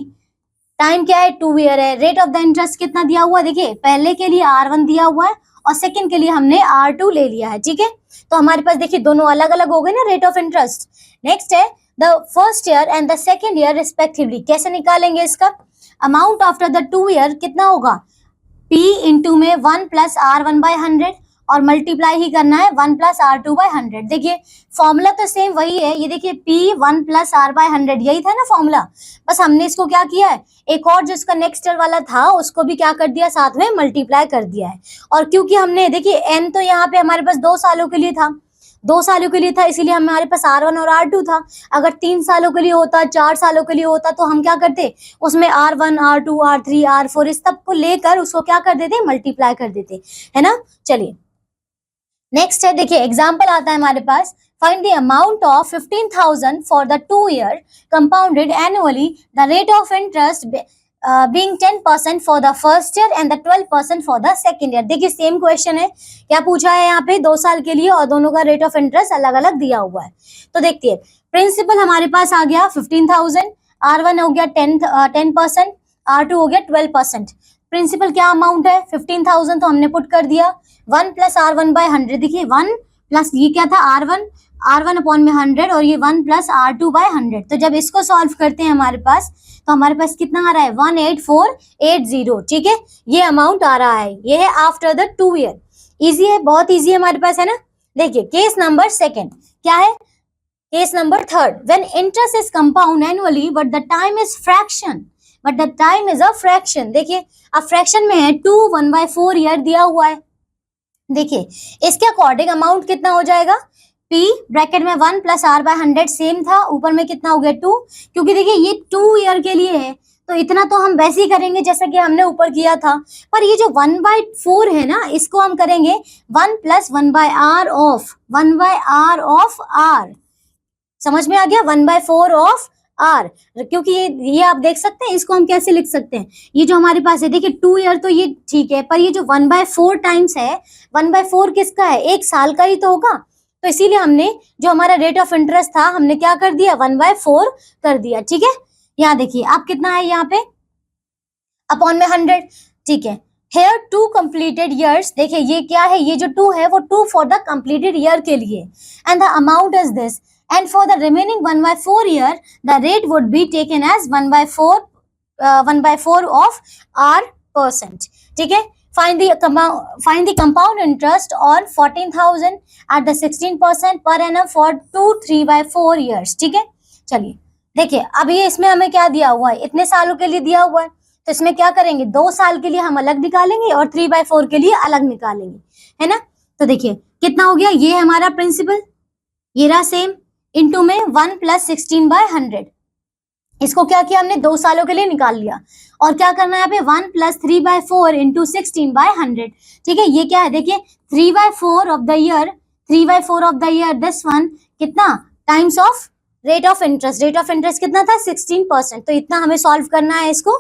टाइम क्या है 2 ईयर है, रेट ऑफ द इंटरेस्ट कितना दिया हुआ है, देखिए पहले के लिए R1 दिया हुआ है और सेकंड के लिए हमने R2 ले लिया है, ठीक है। तो हमारे पास देखिए दोनों अलग अलग हो गए ना रेट ऑफ इंटरेस्ट। नेक्स्ट है the first year and the second year respectively, कैसे निकालेंगे इसका, अमाउंट आफ्टर द 2 ईयर कितना होगा, P इंटू में 1 प्लस R1/100 और मल्टीप्लाई ही करना है 1 प्लस R2/100। देखिए फॉर्मूला तो सेम वही है, ये देखिए P 1 प्लस R/100 यही था ना फॉर्मूला, बस हमने इसको क्या किया है, एक और जो इसका नेक्स्ट ईयर वाला था उसको भी क्या कर दिया, साथ में मल्टीप्लाई कर दिया है। और क्योंकि हमने देखिए n तो यहाँ पे हमारे पास 2 सालों के लिए था, 2 सालों के लिए था, इसीलिए हमारे पास R1 और R2 था। अगर 3 सालों के लिए होता, 4 सालों के लिए होता तो हम क्या करते, उसमें R1, R2, R3, R4 इस सब को लेकर उसको क्या कर देते, मल्टीप्लाई कर देते, है ना। चलिए नेक्स्ट है, देखिए एग्जाम्पल आता है हमारे पास, find the amount of 15,000 for the 2 year compounded annually, the rate of interest being 10% for the first year and the 12% for the second year। देखिए सेम क्वेश्चन है, क्या पूछा है यहाँ पे, 2 साल के लिए और दोनों का रेट ऑफ इंटरेस्ट अलग अलग दिया हुआ है। तो देखिए प्रिंसिपल हमारे पास आ गया 15,000, R1 हो गया 10%, R2 हो गया 12%। प्रिंसिपल क्या अमाउंट है 15,000, तो हमने पुट कर दिया 1 प्लस R1/100, देखिए 1 प्लस ये क्या था R1 अपॉन में 100 और ये 1 प्लस R2/100। तो जब इसको सॉल्व करते हैं हमारे पास तो हमारे पास कितना आ रहा है 18480, ठीक है, ये अमाउंट आ रहा है, ये है आफ्टर द 2 ईयर। इजी है, बहुत इजी है हमारे पास, है ना। देखिए केस नंबर सेकंड क्या है, case number third, when interest is compound annually but the time is fraction, but the time is a fraction. देखिए अब फ्रैक्शन में है 2 1/4 ईयर दिया हुआ है। देखिए इसके अकॉर्डिंग अमाउंट कितना हो जाएगा, P ब्रैकेट में 1 प्लस R/100 सेम था, ऊपर में कितना हो गया 2, क्योंकि देखिए ये 2 ईयर के लिए है तो इतना तो हम वैसे ही करेंगे जैसा कि हमने ऊपर किया था। पर ये जो 1/4 है ना, इसको हम करेंगे 1 प्लस 1/R ऑफ R। समझ में आ गया, 1/4 ऑफ आर, क्योंकि ये आप देख सकते हैं, इसको हम कैसे लिख सकते हैं, ये जो हमारे पास है देखिए 2 ईयर तो ये ठीक है, पर ये जो 1/4 टाइम्स है, 1/4 किसका है, 1 साल का ही तो होगा, तो इसीलिए हमने जो हमारा रेट ऑफ इंटरेस्ट था हमने क्या कर दिया, 1/4 कर दिया। ठीक है, यहाँ देखिए आप कितना है यहाँ पे अपॉन में 100। ठीक है, हेयर 2 कंप्लीटेड ईयर्स, देखिए ये क्या है, ये जो 2 है वो 2 फॉर द कंप्लीटेड ईयर के लिए, and the amount is this, and for the remaining 1/4 year the rate would be taken as 1/4 of R%। ठीक है, find the compound interest on 14,000 at the 16% per annum for 2 3/4 years। ठीक है, चलिए देखिए अब ये इसमें हमें क्या दिया हुआ है, इतने सालों के लिए दिया हुआ है, तो इसमें क्या करेंगे, 2 साल के लिए हम अलग निकालेंगे और 3/4 के लिए अलग निकालेंगे, है ना। तो देखिए कितना हो गया, ये हमारा प्रिंसिपल, ये रहा सेम, इनटू में 1 + 16/100, इसको क्या किया हमने, 2 सालों के लिए निकाल लिया, और क्या करना है यहाँ पे 1 + 3/4 × 16/100। ठीक है, ये क्या है देखिए 3/4 of the year, 3/4 of the year, this one कितना times of rate of interest, rate of interest कितना था 16%, तो इतना हमें सॉल्व करना है इसको।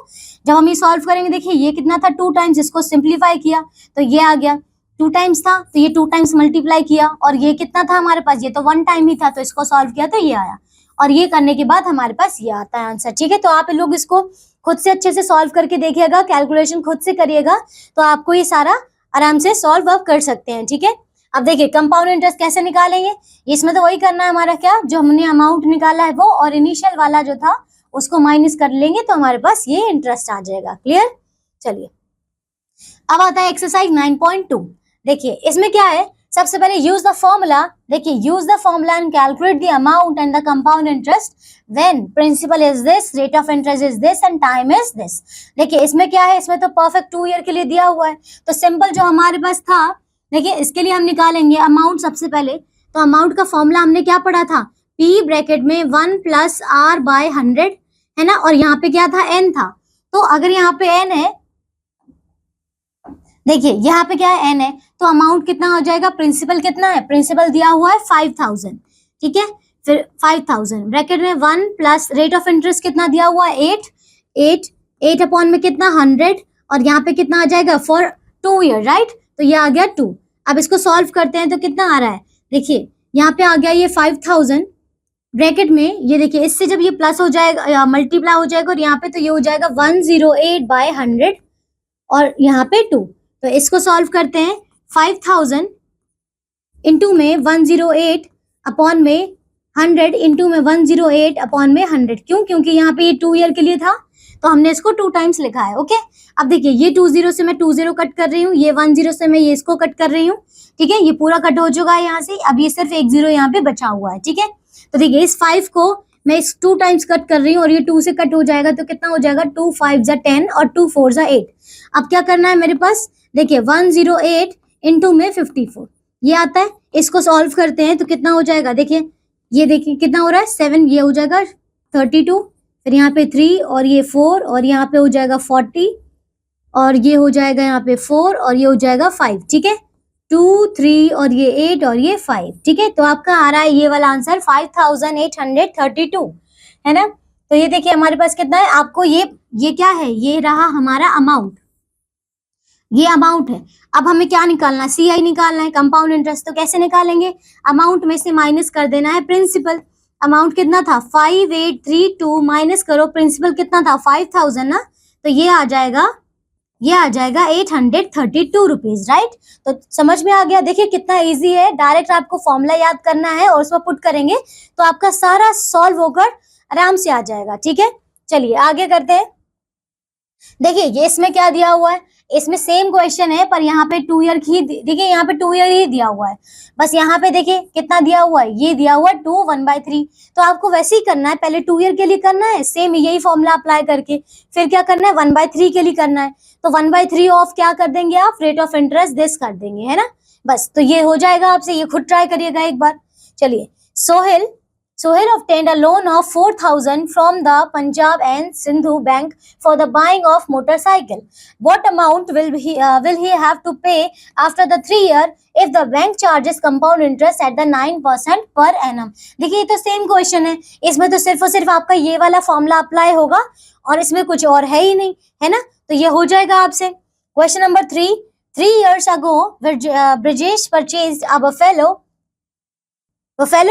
जब हम ये सॉल्व करेंगे देखिए ये कितना था 2 टाइम्स, इसको सिंप्लीफाई किया तो ये आ गया, 2 टाइम्स था तो ये 2 टाइम्स मल्टीप्लाई किया, और ये कितना था हमारे पास, ये तो 1 टाइम ही था, तो इसको सॉल्व किया तो ये आया, और ये करने के बाद हमारे पास ये आता है आंसर। ठीक है, तो आप लोग इसको खुद से अच्छे से सॉल्व करके देखिएगा, कैलकुलेशन खुद से करिएगा, तो आपको ये सारा आराम से सॉल्व आप कर सकते हैं। ठीक है, अब देखिए कंपाउंड इंटरेस्ट कैसे निकालेंगे, इसमें तो वही करना है हमारा, क्या जो हमने अमाउंट निकाला है वो, और इनिशियल वाला जो था उसको माइनस कर लेंगे तो हमारे पास ये इंटरेस्ट आ जाएगा। क्लियर, चलिए अब आता है एक्सरसाइज 9.2। देखिए इसमें क्या है, सबसे पहले यूज द फॉर्मूला, देखिए use the formula and calculate the amount and the compound interest when principal is this, rate of interest is this and time is this. देखिए इसमें क्या है, इसमें तो परफेक्ट 2 ईयर के लिए दिया हुआ है, तो सिंपल जो हमारे पास था, देखिए इसके लिए हम निकालेंगे अमाउंट सबसे पहले, तो अमाउंट का फॉर्मूला हमने क्या पढ़ा था, P ब्रैकेट में 1 + R/100, है ना, और यहाँ पे क्या था n था, तो अगर यहाँ पे n है, देखिए यहाँ पे क्या है n है, तो अमाउंट कितना हो जाएगा, प्रिंसिपल कितना है, प्रिंसिपल दिया हुआ है 5,000। ठीक है, फिर 5,000 ब्रैकेट में 1 प्लस रेट ऑफ इंटरेस्ट कितना दिया हुआ है 8 अपॉन में कितना 100, और यहाँ पे कितना आ जाएगा फॉर 2 ईयर, राइट, तो ये आ गया 2। अब इसको सॉल्व करते हैं तो कितना आ रहा है, देखिए यहाँ पे आ गया ये 5,000 ब्रैकेट में, ये देखिए इससे जब ये प्लस हो जाएगा मल्टीप्लाई हो जाएगा, और यहाँ पे तो ये हो जाएगा 108/100 और यहाँ पे 2, तो इसको सॉल्व करते हैं, 5,000 इंटू में 108 अपॉन में 100 इंटू में 108 अपॉन में 100, क्यों, क्योंकि यहाँ पे ये 2 ईयर के लिए था तो हमने इसको 2 टाइम्स लिखा है। ओके, अब देखिए ये 20 से मैं 20 कट कर रही हूँ, ये 10 से मैं ये इसको कट कर रही हूँ। ठीक है, ये पूरा कट हो चुका है यहाँ से, अब ये सिर्फ 1 0 यहाँ पे बचा हुआ है। ठीक है, तो देखिए इस 5 को मैं इस 2 टाइम्स कट कर रही हूँ, और ये 2 से कट हो जाएगा तो कितना हो जाएगा 2 5 = 10 और 2 4 = 8। अब क्या करना है मेरे पास, देखिए 108 इंटू में 54 ये आता है, इसको सॉल्व करते हैं तो कितना हो जाएगा, देखिए ये देखिए कितना हो रहा है 7, ये हो जाएगा 32, फिर यहाँ पे 3 और ये 4 और यहाँ पे हो जाएगा 40 और ये हो जाएगा यहाँ पे 4 और ये हो जाएगा 5। ठीक है, 2 3 और ये 8 और ये 5। ठीक है, तो आपका आ रहा है ये वाला आंसर 5,832, है ना। तो ये देखिए हमारे पास कितना है, आपको ये क्या है, ये रहा हमारा अमाउंट, ये अमाउंट है। अब हमें क्या निकालना है, CI निकालना है, कंपाउंड इंटरेस्ट। तो कैसे निकालेंगे, अमाउंट में से माइनस कर देना है प्रिंसिपल। अमाउंट कितना था 5832, माइनस करो प्रिंसिपल कितना था 5,000 ना, तो ये आ जाएगा 832 रुपीज, राइट। तो समझ में आ गया, देखिए कितना इजी है, डायरेक्ट आपको फॉर्मूला याद करना है और उसमें पुट करेंगे तो आपका सारा सॉल्व होकर आराम से आ जाएगा। ठीक है, चलिए आगे करते हैं। देखिए ये इसमें क्या दिया हुआ है, इसमें सेम क्वेश्चन है पर यहाँ पे 2 ईयर की, देखिए यहाँ पे 2 ईयर ही दिया हुआ है, बस यहाँ पे देखिए कितना दिया हुआ है, ये दिया हुआ है 2 1/3। तो आपको वैसे ही करना है, पहले 2 ईयर के लिए करना है, सेम यही फॉर्मूला अप्लाई करके फिर क्या करना है 1/3 के लिए करना है। तो 1/3 ऑफ क्या कर देंगे आप, रेट ऑफ इंटरेस्ट दिस कर देंगे, है ना, बस। तो ये हो जाएगा आपसे, ये खुद ट्राई करिएगा एक बार। चलिए Sohail obtained a loan of 4,000 from the Punjab and Sindhu Bank for the buying of motorcycle. What amount will he have to pay after the 3 year if the bank charges compound interest at the 9% per annum? देखिए तो सेम क्वेश्चन है, इसमें तो सिर्फ और सिर्फ आपका ये वाला फॉर्मूला अप्लाई होगा और इसमें कुछ और है ही नहीं, है ना, तो ये हो जाएगा आपसे। Question number 3, 3 years ago Brijesh purchased a Buffalo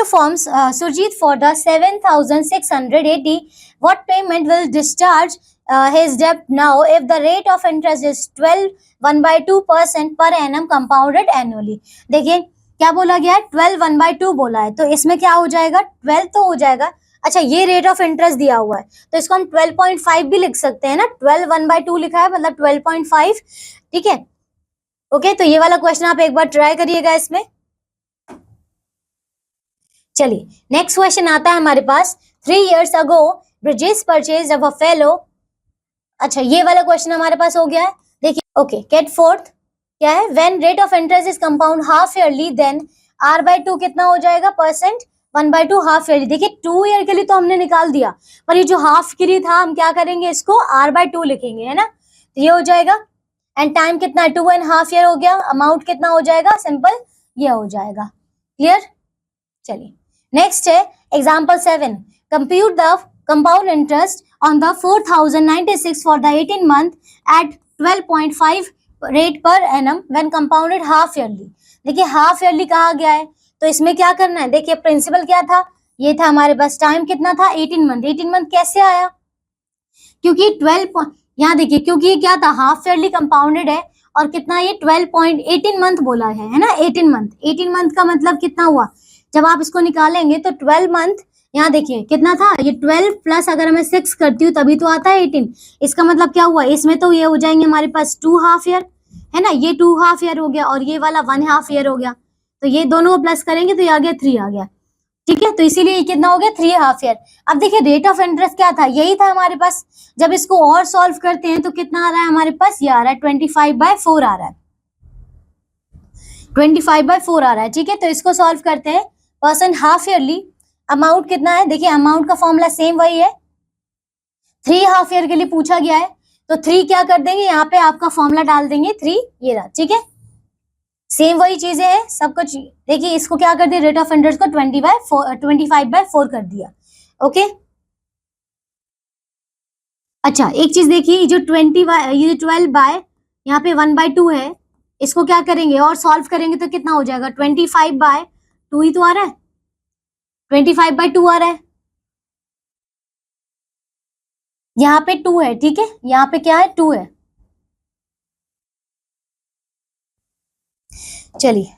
Farms Surjit for the 7,680. What payment will discharge his debt now if the rate of interest is 12.1/2% per annum compounded annually? देखिए क्या बोला गया है, 12.1/2 बोला है, तो इसमें क्या हो जाएगा, 12 तो हो जाएगा। अच्छा ये रेट ऑफ इंटरेस्ट दिया हुआ है तो इसको हम 12.5 भी लिख सकते हैं ना, 12.1/2 लिखा है मतलब 12.5, ठीक है। ओके तो ये वाला क्वेश्चन आप एक बार ट्राई करिएगा इसमें। चलिए नेक्स्ट क्वेश्चन आता है हमारे पास, 3 years ago Brijesh purchased a Buffalo। अच्छा ये वाला क्वेश्चन हमारे पास हो गया है, देखिए ओके गेट फोर्थ क्या है, when rate of interest is compound half yearly then r/2 कितना हो जाएगा परसेंट, 1/2 हाफ ईयरली। देखिए 2 ईयर के लिए तो हमने निकाल दिया, पर ये जो हाफ के लिए था हम क्या करेंगे, इसको r/2 लिखेंगे, है ना, तो ये हो जाएगा। एंड टाइम कितना है, 2.5 ईयर हो गया, अमाउंट कितना हो जाएगा, सिंपल ये हो जाएगा, क्लियर। चलिए नेक्स्ट है example 7, compute the compound interest on the 4,096 for the 18 month at 12.5 rate per annum when compounded half yearly. देखिए हाफ ईयरली कहा गया है तो इसमें क्या करना है, देखिए प्रिंसिपल क्या था, ये था हमारे पास, टाइम कितना था 18 मंथ। 18 मंथ कैसे आया, क्योंकि 12 यहाँ देखिए, क्योंकि ये क्या था हाफ ईयरली कंपाउंडेड है और कितना ये 12.18 मंथ बोला है ना, 18 मंथ। 18 मंथ का मतलब कितना हुआ, जब आप इसको निकालेंगे तो 12 मंथ, यहाँ देखिए कितना था, ये 12 प्लस अगर मैं 6 करती हूँ तभी तो आता है 18। इसका मतलब क्या हुआ, इसमें तो ये हो जाएंगे हमारे पास 2 हाफ ईयर, है ना, ये 2 हाफ ईयर हो गया और ये वाला 1 हाफ ईयर हो गया, तो ये दोनों को प्लस करेंगे तो ये आ गया 3 आ गया, ठीक है, तो इसीलिए ये कितना हो गया 3 हाफ ईयर। अब देखिए रेट ऑफ इंटरेस्ट क्या था, यही था हमारे पास। जब इसको और सॉल्व करते हैं तो कितना आ रहा है हमारे पास, ये आ रहा है 25/4 आ रहा है, 25/4 आ रहा है, ठीक है। तो इसको सॉल्व करते हैं, परसेंट हाफ ईयरली, अमाउंट कितना है, देखिए अमाउंट का फॉर्मूला सेम वही है, 3 हाफ ईयर के लिए पूछा गया है तो 3 क्या कर देंगे, यहाँ पे आपका फॉर्मूला डाल देंगे 3, ये रहा, ठीक है, सेम वही चीजें हैं सब कुछ। देखिए इसको क्या कर दिया, रेट ऑफ इंटरेस्ट को 25/4 कर दिया, ओके। अच्छा एक चीज देखिए, जो 12 बाय यहाँ पे 1/2 है, इसको क्या करेंगे और सॉल्व करेंगे तो कितना हो जाएगा, 25/2 ही तो आ रहा है, 25/2 आ रहा है, यहाँ पे 2 है, ठीक है, यहाँ पे क्या है 2 है। चलिए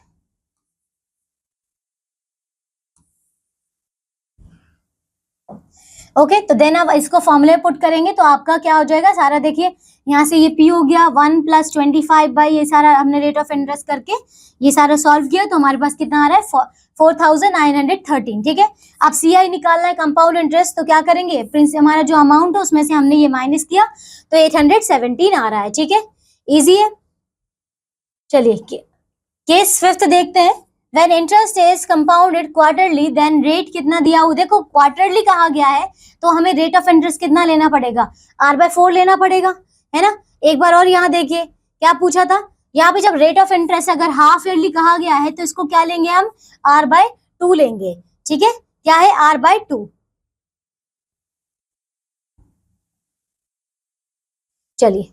ओके तो देन आप इसको फॉर्मूले पुट करेंगे तो आपका क्या हो जाएगा सारा, देखिए यहाँ से ये पी हो गया 1 + 25 बाई, ये सारा हमने रेट ऑफ इंटरेस्ट करके ये सारा सॉल्व किया तो हमारे पास कितना आ रहा है 4,913, ठीक है। अब सीआई निकालना है कंपाउंड इंटरेस्ट, तो क्या करेंगे, प्रिंस हमारा जो अमाउंट है उसमें से हमने ये माइनस किया तो 817 आ रहा है, ठीक है, इजी है। चलिए केस फिफ्थ देखते हैं, When interest is compounded quarterly, then rate कितना दिया हुआ, देखो क्वार्टरली कहा गया है तो हमें रेट ऑफ इंटरेस्ट कितना लेना पड़ेगा, r/4 लेना पड़ेगा, है ना। एक बार और यहाँ देखिए क्या पूछा था, यहाँ पे जब रेट ऑफ इंटरेस्ट अगर हाफ ईयरली कहा गया है तो इसको क्या लेंगे हम, r/2 लेंगे, ठीक है, क्या है r/2। चलिए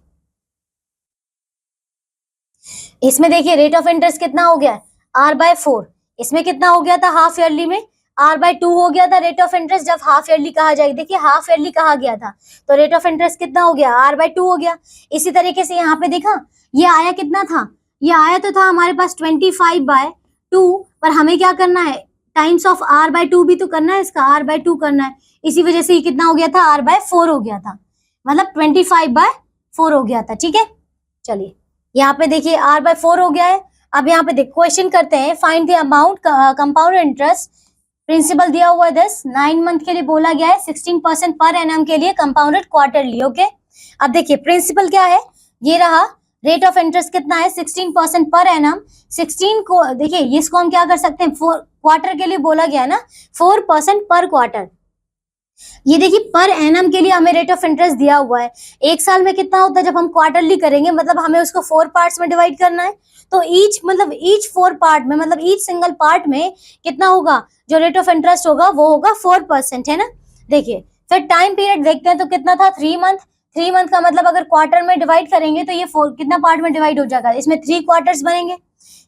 इसमें देखिए रेट ऑफ इंटरेस्ट कितना हो गया, r/4, इसमें कितना हो गया था हाफ ईयरली में, r/2 हो गया था रेट ऑफ इंटरेस्ट जब हाफ ईयरली कहा जाएगा, देखिए हाफ ईयरली कहा गया था तो रेट ऑफ इंटरेस्ट कितना हो गया, r/2 हो गया। इसी तरीके से यहाँ पे देखा ये आया कितना था, ये आया तो था हमारे पास 25/2, पर हमें क्या करना है, टाइम्स ऑफ r/2 भी तो करना है, इसका r/2 करना है, इसी वजह से ये कितना हो गया था, r/4 हो गया था, मतलब 25/4 हो गया था, ठीक है। चलिए यहाँ पे देखिए r/4 हो गया है। अब यहाँ पे देख क्वेश्चन करते हैं, find the amount compound interest, principal दिया हुआ है 10, 9 मंथ के लिए बोला गया है, 16% पर एनम के लिए कंपाउंडेड क्वार्टरली, ओके। अब देखिए प्रिंसिपल क्या है, ये रहा रेट ऑफ इंटरेस्ट कितना है 16% पर एनम। 16 को देखिए इसको हम क्या कर सकते हैं, क्वार्टर के लिए बोला गया है ना, 4% पर क्वार्टर। ये देखिए पर एनम के लिए हमें रेट ऑफ इंटरेस्ट दिया हुआ है। एक साल में कितना होता है जब हम क्वार्टरली करेंगे, मतलब हमें उसको 4 पार्ट्स में डिवाइड करना है। तो ईच 4 पार्ट में, मतलब ईच सिंगल पार्ट में कितना होगा, जो रेट ऑफ इंटरेस्ट होगा वो होगा 4%, है ना। देखिए फिर टाइम पीरियड देखते हैं तो कितना था 3 मंथ। 3 मंथ का मतलब अगर क्वार्टर में डिवाइड करेंगे तो ये कितना पार्ट में डिवाइड हो जाएगा, इसमें 3 क्वार्टर्स बनेंगे,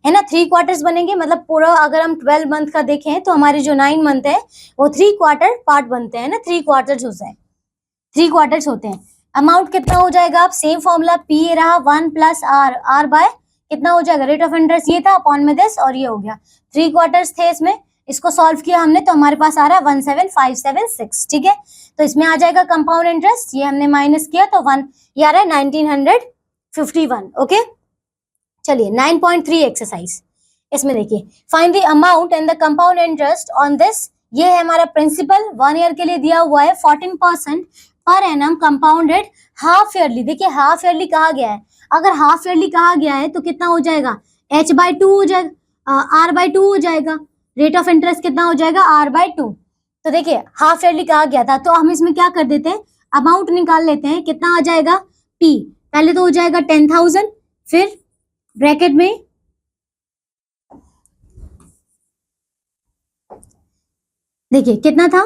है ना। 3 क्वार्टर्स बनेंगे, मतलब पूरा अगर हम 12 मंथ का देखें तो हमारे जो 9 मंथ है वो 3 क्वार्टर पार्ट बनते हैं ना, 3 क्वार्टर्स होते हैं, 3 क्वार्टर्स होते हैं। अमाउंट कितना हो जाएगा, आप सेम फॉर्मूला पी रहा 1 प्लस आर बाय कितना हो जाएगा, रेट ऑफ इंटरेस्ट ये था अपॉन में दिस, और ये हो गया 3 क्वार्टर्स थे इसमें। इसको सॉल्व किया हमने तो हमारे पास आ रहा है 17576, ठीक है। तो इसमें आ जाएगा कंपाउंड इंटरेस्ट, ये हमने माइनस किया तो 1 ये आ रहा है 1951। ओके चलिए 9.3 एक्सरसाइज, इसमें देखिए find the amount and the compound interest on this. ये है हमारा प्रिंसिपल 1 ईयर के लिए दिया हुआ है 14% per annum compounded half yearly. देखिए हाफ ईयरली कहा गया है, अगर हाफ ईयरली कहा गया है तो कितना हो जाएगा, h/2 हो जाएगा, r/2 हो जाएगा, रेट ऑफ इंटरेस्ट कितना हो जाएगा r/2। तो देखिए हाफ ईयरली कहा गया था तो हम इसमें क्या कर देते हैं, अमाउंट निकाल लेते हैं, कितना आ जाएगा p, पहले तो हो जाएगा 10,000, फिर ब्रैकेट में देखिए कितना था,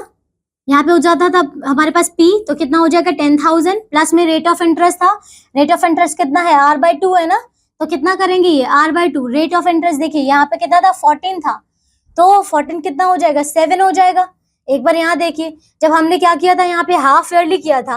यहाँ पे हो जाता था हमारे पास p, तो कितना हो जाएगा 10,000 प्लस में रेट ऑफ इंटरेस्ट था, रेट ऑफ इंटरेस्ट कितना है r/2 है ना, तो कितना करेंगे ये r/2, रेट ऑफ इंटरेस्ट देखिए यहाँ पे कितना था 14 था, तो 14 कितना हो जाएगा 7 हो जाएगा। एक बार यहाँ देखिए जब हमने क्या किया था, यहाँ पे हाफ ईयरली किया था,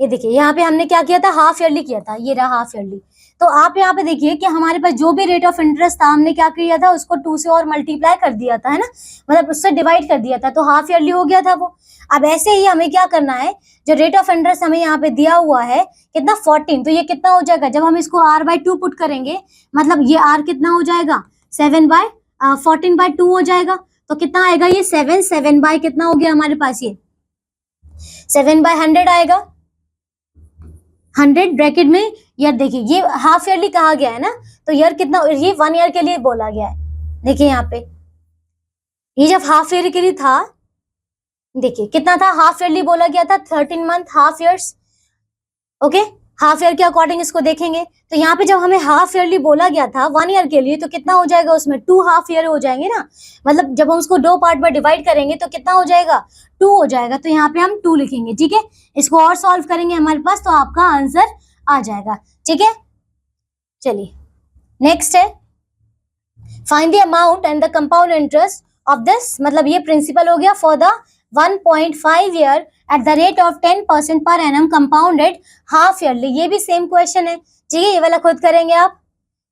ये देखिए यहाँ पे हमने क्या किया था, हाफ ईयरली किया था, ये रहा हाफ ईयरली। तो आप यहाँ पे देखिए कि हमारे पास जो भी रेट ऑफ इंटरेस्ट था हमने क्या किया था, उसको 2 से और मल्टीप्लाई कर दिया था, है ना, मतलब उससे डिवाइड कर दिया था, तो हाफ ईयरली हो गया था वो। अब ऐसे ही हमें क्या करना है, जो रेट ऑफ इंटरेस्ट हमें यहाँ पे दिया हुआ है कितना 14, तो ये कितना हो जाएगा, जब हम इसको r/2 पुट करेंगे, मतलब ये r कितना हो जाएगा 14/2 हो जाएगा, तो कितना आएगा ये 7 बाय कितना हो गया हमारे पास, ये 7/100 आएगा, 100 ब्रैकेट में। यार देखिए ये हाफ ईयरली कहा गया है ना, तो यार कितना, ये 1 ईयर के लिए बोला गया है। देखिए यहाँ पे ये जब हाफ ईयर के लिए था, देखिए कितना था, हाफ ईयरली बोला गया था 13 month half years. Okay half year के अकॉर्डिंग इसको देखेंगे तो यहाँ पे जब हमें हाफ ईयरली बोला गया था 1 ईयर के लिए, तो कितना हो जाएगा उसमें 2 हाफ ईयर हो जाएंगे ना, मतलब जब हम उसको 2 पार्ट में डिवाइड करेंगे तो कितना हो जाएगा 2 हो जाएगा, तो यहाँ पे हम 2 लिखेंगे, ठीक है। इसको और सॉल्व करेंगे हमारे पास तो आपका आंसर आ जाएगा, ठीक है। चलिए नेक्स्ट है find the amount and the compound interest of this, मतलब ये प्रिंसिपल हो गया for the 1.5 year eight the rate of 10% per annum compounded half yearly. ये भी सेम क्वेश्चन है, ठीक है, ये वाला खुद करेंगे आप।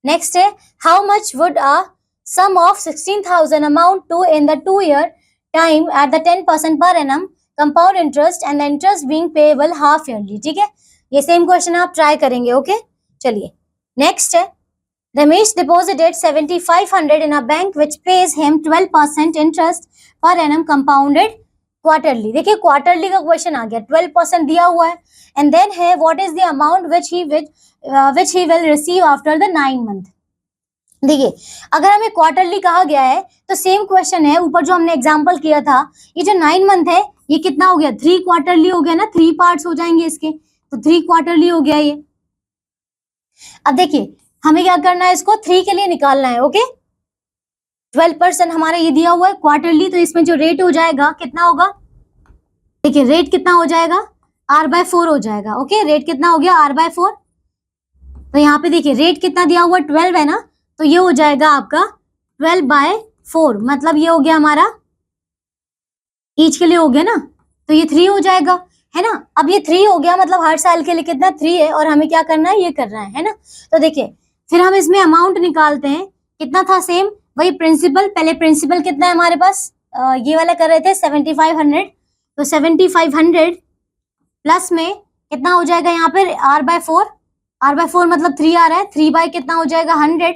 नेक्स्ट है how much would a sum of 16,000 amount to in the 2 year time at the 10% per annum compound interest and interest being payable half yearly, ठीक है। ये सेम क्वेश्चन आप ट्राई करेंगे, ओके। चलिए नेक्स्ट है Ramesh deposited 7,500 in a bank which pays him 12% interest per annum compounded quarterly। देखिए क्वार्टरली का क्वेश्चन आ गया, 12% दिया हुआ है, एंड देन है what is the amount which he will receive after the 9 month। देखिए अगर हमें क्वार्टरली कहा गया है तो सेम क्वेश्चन है, ऊपर जो हमने एग्जांपल किया था, ये जो 9 मंथ है ये कितना हो गया 3 क्वार्टरली हो गया ना, 3 पार्ट्स हो जाएंगे इसके, तो 3 क्वार्टरली हो गया ये। अब देखिए हमें क्या करना है, इसको 3 के लिए निकालना है, ओके। 12% हमारा ये दिया हुआ है क्वार्टरली, तो इसमें जो रेट हो जाएगा कितना होगा, देखिए रेट कितना हो जाएगा r/4 हो जाएगा, ओके। रेट कितना हो गया r/4, तो यहाँ पे देखिए रेट कितना दिया हुआ 12 है ना, तो ये हो जाएगा आपका 12/4, मतलब ये हो गया हमारा ईच के लिए हो गया ना, तो ये 3 हो जाएगा, है ना। अब ये 3 हो गया, मतलब हर साल के लिए कितना 3 है, और हमें क्या करना है ये करना है ना। तो देखिए फिर हम इसमें अमाउंट निकालते हैं, कितना था सेम वही प्रिंसिपल, पहले प्रिंसिपल कितना है हमारे पास, ये वाला कर रहे थे 7,500, तो 7,500 प्लस में कितना हो जाएगा यहाँ पर r/4 मतलब 3 आ रहा है, 3 बाय कितना हो जाएगा 100,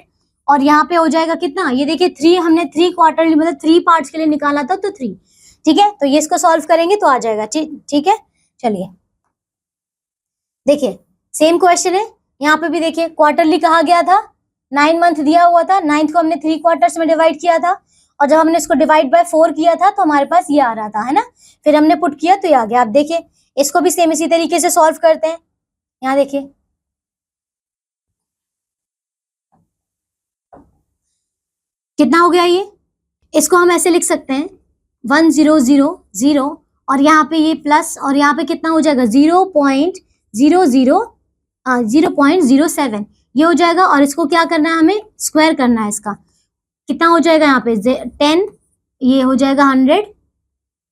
और यहाँ पे हो जाएगा कितना, ये देखिए 3 हमने 3 क्वार्टरली मतलब 3 पार्ट्स के लिए निकाला था, तो 3, ठीक है। तो ये इसको सॉल्व करेंगे तो आ जाएगा, ठीक है। चलिए देखिए सेम क्वेश्चन है, यहाँ पे भी देखिए क्वार्टरली कहा गया था, 9 मंथ दिया हुआ था, 9th को हमने 3 क्वार्टर्स में डिवाइड किया था और जब हमने इसको डिवाइड बाय 4 किया था तो हमारे पास ये आ रहा था, है ना। फिर हमने पुट किया तो ये आ गया। आप देखिए इसको भी सेम इसी तरीके से सॉल्व करते हैं। यहाँ देखिए कितना हो गया, ये इसको हम ऐसे लिख सकते हैं 1000 और यहाँ पे ये प्लस और यहाँ पे कितना हो जाएगा 0.07 ये हो जाएगा। और इसको क्या करना है, हमें स्क्वायर करना है। इसका कितना हो जाएगा, यहाँ पे 10, ये हो जाएगा 100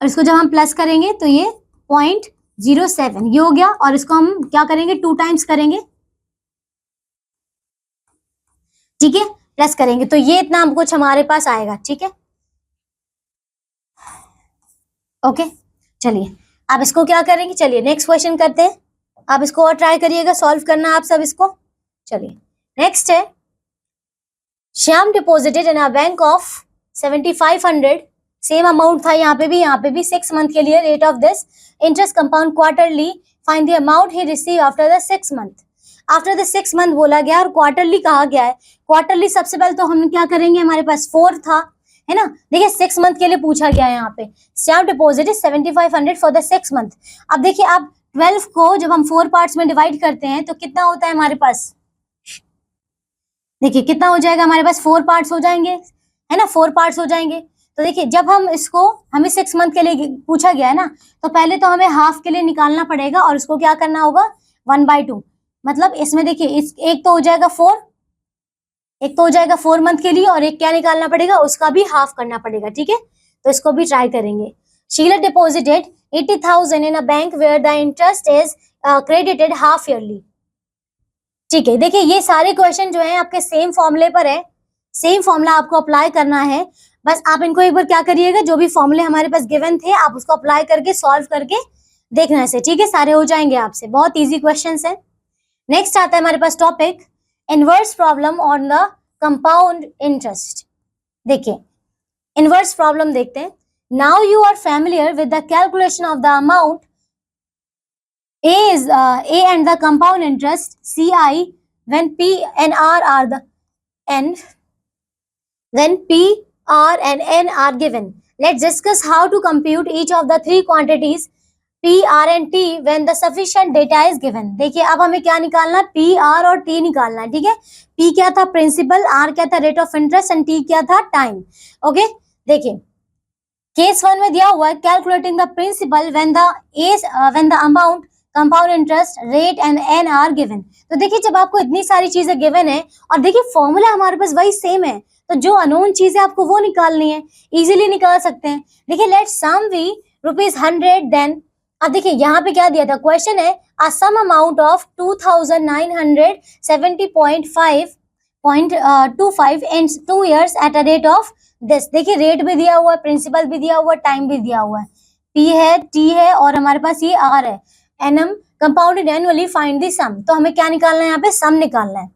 और इसको जब हम प्लस करेंगे तो ये 0.07 ये हो गया। और इसको हम क्या करेंगे 2 टाइम्स करेंगे, ठीक है, प्लस करेंगे तो ये इतना हम कुछ हमारे पास आएगा, ठीक है। ओके चलिए आप इसको क्या करेंगे, चलिए नेक्स्ट क्वेश्चन करते हैं। आप इसको और ट्राई करिएगा सॉल्व करना आप सब इसको। चलिए नेक्स्ट है, Shyam deposited in a bank of 7500, same amount था यहाँ पे भी 6 मंथ के लिए, rate of this interest compound quarterly, find the amount he receive after the 6 month. After the 6 month बोला गया और क्वार्टरली कहा गया है। क्वार्टरली सबसे पहले तो हम क्या करेंगे, हमारे पास 4 था, है ना। देखिए 6 मंथ के लिए पूछा गया है यहाँ पे। Shyam deposited 7500 for the 6 month. अब देखिए आप 12 को जब हम 4 पार्ट्स में डिवाइड करते हैं तो कितना होता है हमारे पास, देखिए कितना हो जाएगा हमारे पास 4 पार्ट्स हो जाएंगे, है ना, 4 पार्ट्स हो जाएंगे। तो देखिए जब हम इसको, हमें 6 मंथ के लिए पूछा गया है ना, तो पहले तो हमें हाफ के लिए निकालना पड़ेगा और इसको क्या करना होगा 1/2। मतलब इसमें देखिए एक तो हो जाएगा 4, एक तो हो जाएगा 4 मंथ के लिए और एक क्या निकालना पड़ेगा, उसका भी हाफ करना पड़ेगा, ठीक है। तो इसको भी ट्राई करेंगे। Sheela deposited 80,000 in a bank where the interest is credited half yearly, ठीक है। देखिए ये सारे क्वेश्चन जो है आपके सेम फॉर्मूले पर है, सेम फॉर्मूला आपको अप्लाई करना है। बस आप इनको एक बार क्या करिएगा, जो भी फॉर्मूले हमारे पास गिवन थे आप उसको अप्लाई करके सॉल्व करके देखना से, ठीक है, सारे हो जाएंगे आपसे। बहुत इजी क्वेश्चंस है। नेक्स्ट आता है हमारे पास topic inverse problem on the compound interest. देखिए इनवर्स प्रॉब्लम देखते हैं। Now you are familiar with the calculation of the amount A and the compound interest CI when P and R are the N, when P, R and N are given. Let's discuss how to compute each of the 3 quantities P, R and T when the sufficient data is given. देखिए अब हमें क्या निकालना है, P, R और T निकालना है, ठीक है। P क्या था प्रिंसिपल, R क्या था rate of interest and T क्या था टाइम। ओके देखिए केस 1 में दिया हुआ है calculating the principal when the amount compound interest rate and N R given. तो देखिए जब आपको इतनी सारी चीजें गिवन है और देखिए फॉर्मूला हमारे पास वही सेम है, तो जो अनोन चीजें आपको वो निकालनी है, इजीली निकाल सकते हैं। देखिए लेट सम बी ₹100 देन। अब देखिए यहाँ पे क्या दिया था, क्वेश्चन है a sum amount of 2970.25 in 2 years at a rate of this. देखिए रेट भी दिया हुआ है, प्रिंसिपल भी दिया हुआ है, टाइम भी दिया हुआ है, पी है, टी है और हमारे पास ये आर है, annum compounded annually, find the sum. तो हमें क्या निकालना है, यहाँ पे सम निकालना है।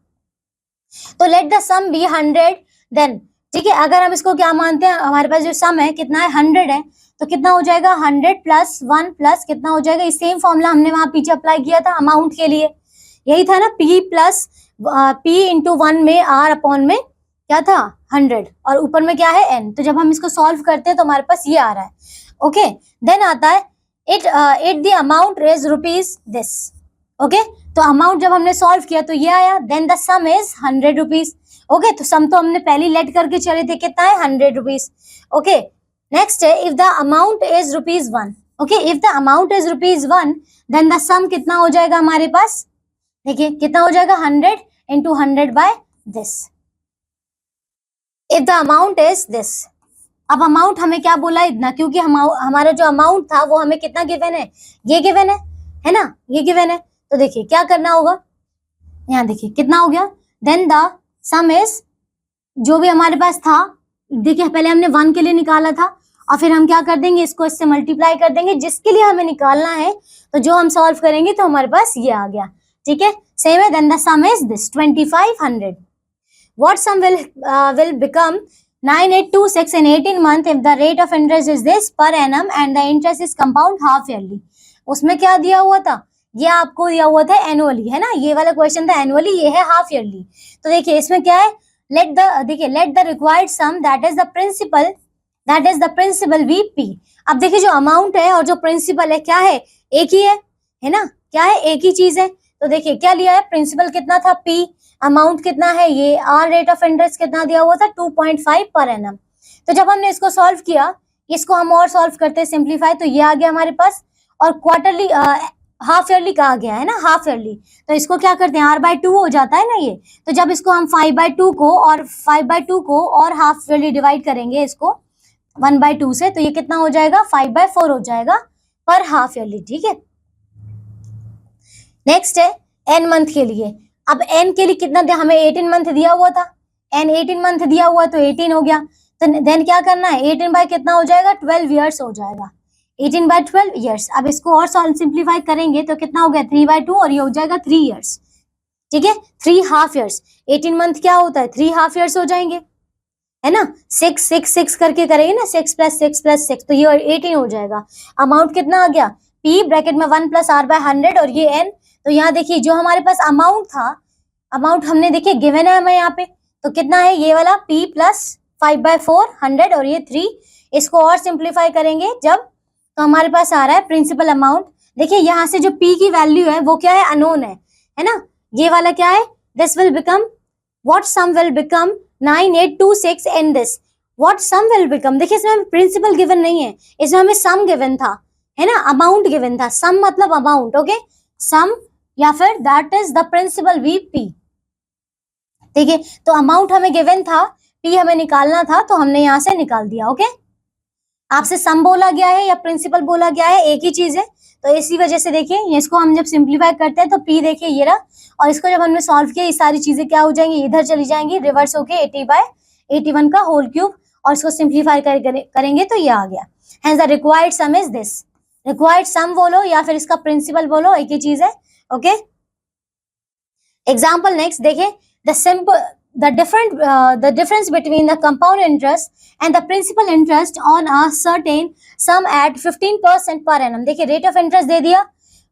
तो let the sum be 100 then, ठीक है। अगर हम इसको क्या मानते हैं, हमारे पास जो सम है कितना है 100 है, तो कितना हो जाएगा 100 प्लस 1 प्लस कितना हो जाएगा, इस सेम फॉर्मूला हमने वहां पीछे अप्लाई किया था अमाउंट के लिए, यही था ना, P प्लस P इंटू 1 में R अपॉन में क्या था 100 और ऊपर में क्या है N। तो जब हम इसको सॉल्व करते हैं तो हमारे पास ये आ रहा है। ओके देन आता है it the amount is rupees this। Okay तो अमाउंट जब हमने सॉल्व किया तो ये आया, then the sum is 100 rupees. Okay तो सम तो हमने पहले लेट करके चले थे, कितना है 100 रुपीज। ओके नेक्स्ट है if the amount is ₹1। Okay if the amount is ₹1 then the sum कितना हो जाएगा हमारे पास, देखिए कितना हो जाएगा 100 into 100 by this. If the amount is this, अब अमाउंट हमें क्या बोला इतना, क्योंकि हमारा जो अमाउंट था वो हमें कितना गिवन है, ये गिवन है ना, ये गिवन है। तो देखिए क्या करना होगा, यहाँ देखिए कितना हो गया, देन द सम इज, जो भी हमारे पास था, देखिए पहले हमने 1 के लिए निकाला था और फिर हम क्या कर देंगे, इसको इससे मल्टीप्लाई कर देंगे जिसके लिए हमें निकालना है। तो जो हम सॉल्व करेंगे तो हमारे पास ये आ गया, ठीक है, सेम है। Then the sum is this 2500। What sum will become 9826 in 18 month if the rate of interest is this per annum and the interest is compound half yearly। उसमें क्या दिया हुआ था, ये आपको दिया हुआ था एनुअली, है ना, ये वाला क्वेश्चन था एनुअली, ये है हाफ ईयरली। तो देखिए इसमें क्या है, let the required sum that is the principal we P. अब देखिए जो अमाउंट है और जो प्रिंसिपल है क्या है, एक ही है ना, क्या है, एक ही चीज है। तो देखिए क्या लिया है, प्रिंसिपल कितना था पी, अमाउंट कितना है ये आर, रेट ऑफ इंटरेस्ट कितना दिया हुआ था 2.5 पर एनम। तो जब हमने इसको सॉल्व किया, इसको हम और सॉल्व करते हैं सिंप्लीफाई, तो ये आ गया हमारे पास, और क्वार्टरली हाफ ईयरली का आ गया है ना, हाफ ईयरली। तो इसको क्या करते हैं, r/2 हो जाता है ना ये। तो जब इसको हम 5/2 को और हाफ ईयरली डिवाइड करेंगे इसको 1/2 से, तो ये कितना हो जाएगा, 5/4 हो जाएगा पर हाफ ईयरली, ठीक है। नेक्स्ट है n मंथ के लिए। अब n के लिए कितना दिया, हमें 18 मंथ दिया हुआ था, n 18 मंथ दिया हुआ तो 18 हो गया। तो देन क्या करना है, 18 बाय कितना हो जाएगा, 12 ईयर्स हो जाएगा, 18 बाय 12 ईयर्स। अब इसको और सिंप्लीफाई करेंगे तो कितना हो गया, 3/2, और ये हो जाएगा 3 ईयर्स, ठीक है, 3 हाफ ईयर्स। 18 मंथ क्या होता है, 3 हाफ ईयर्स हो जाएंगे, है ना, 6 6 6 करके करेंगे ना, 6 + 6 + 6, तो ये 18 हो जाएगा। अमाउंट कितना आ गया, p ब्रैकेट में 1 + r/100 और ये n। तो यहाँ देखिए जो हमारे पास अमाउंट था, अमाउंट हमने देखिए गिवन है हमें यहाँ पे, तो कितना है ये वाला p + 5/4 100 और ये 3। इसको और सिंप्लीफाई करेंगे जब, तो हमारे पास आ रहा है प्रिंसिपल अमाउंट। देखिए यहाँ से जो p की वैल्यू है वो क्या है, अननोन है ना। ये वाला क्या है, this will become, what sum will become 9826 in this, what sum will become. देखिए इसमें प्रिंसिपल गिवन नहीं है, इसमें हमें सम गिवन था, है ना, अमाउंट गिवन था, सम मतलब अमाउंट, ओके, सम या फिर that is the principal we P, ठीक है। तो अमाउंट हमें गिवन था, पी हमें निकालना था, तो हमने यहाँ से निकाल दिया, ओके। आपसे सम बोला गया है या प्रिंसिपल बोला गया है, एक ही चीज है, तो इसी वजह से देखिए इसको हम जब सिंप्लीफाई करते हैं तो पी देखिए ये रहा, और इसको जब हमने सॉल्व किया ये सारी चीजें क्या हो जाएंगी, इधर चली जाएंगी रिवर्स होके 80/81 का होल क्यूब, और इसको सिंप्लीफाई करेंगे तो ये आ गया। Hence the required sum is this, required sum बोलो या फिर इसका प्रिंसिपल बोलो, एक ही चीज है, ओके। एग्जाम्पल नेक्स्ट देखिए, the difference between the compound interest and the principal interest on a certain sum at 15% per annum। देखिए रेट ऑफ इंटरेस्ट दे दिया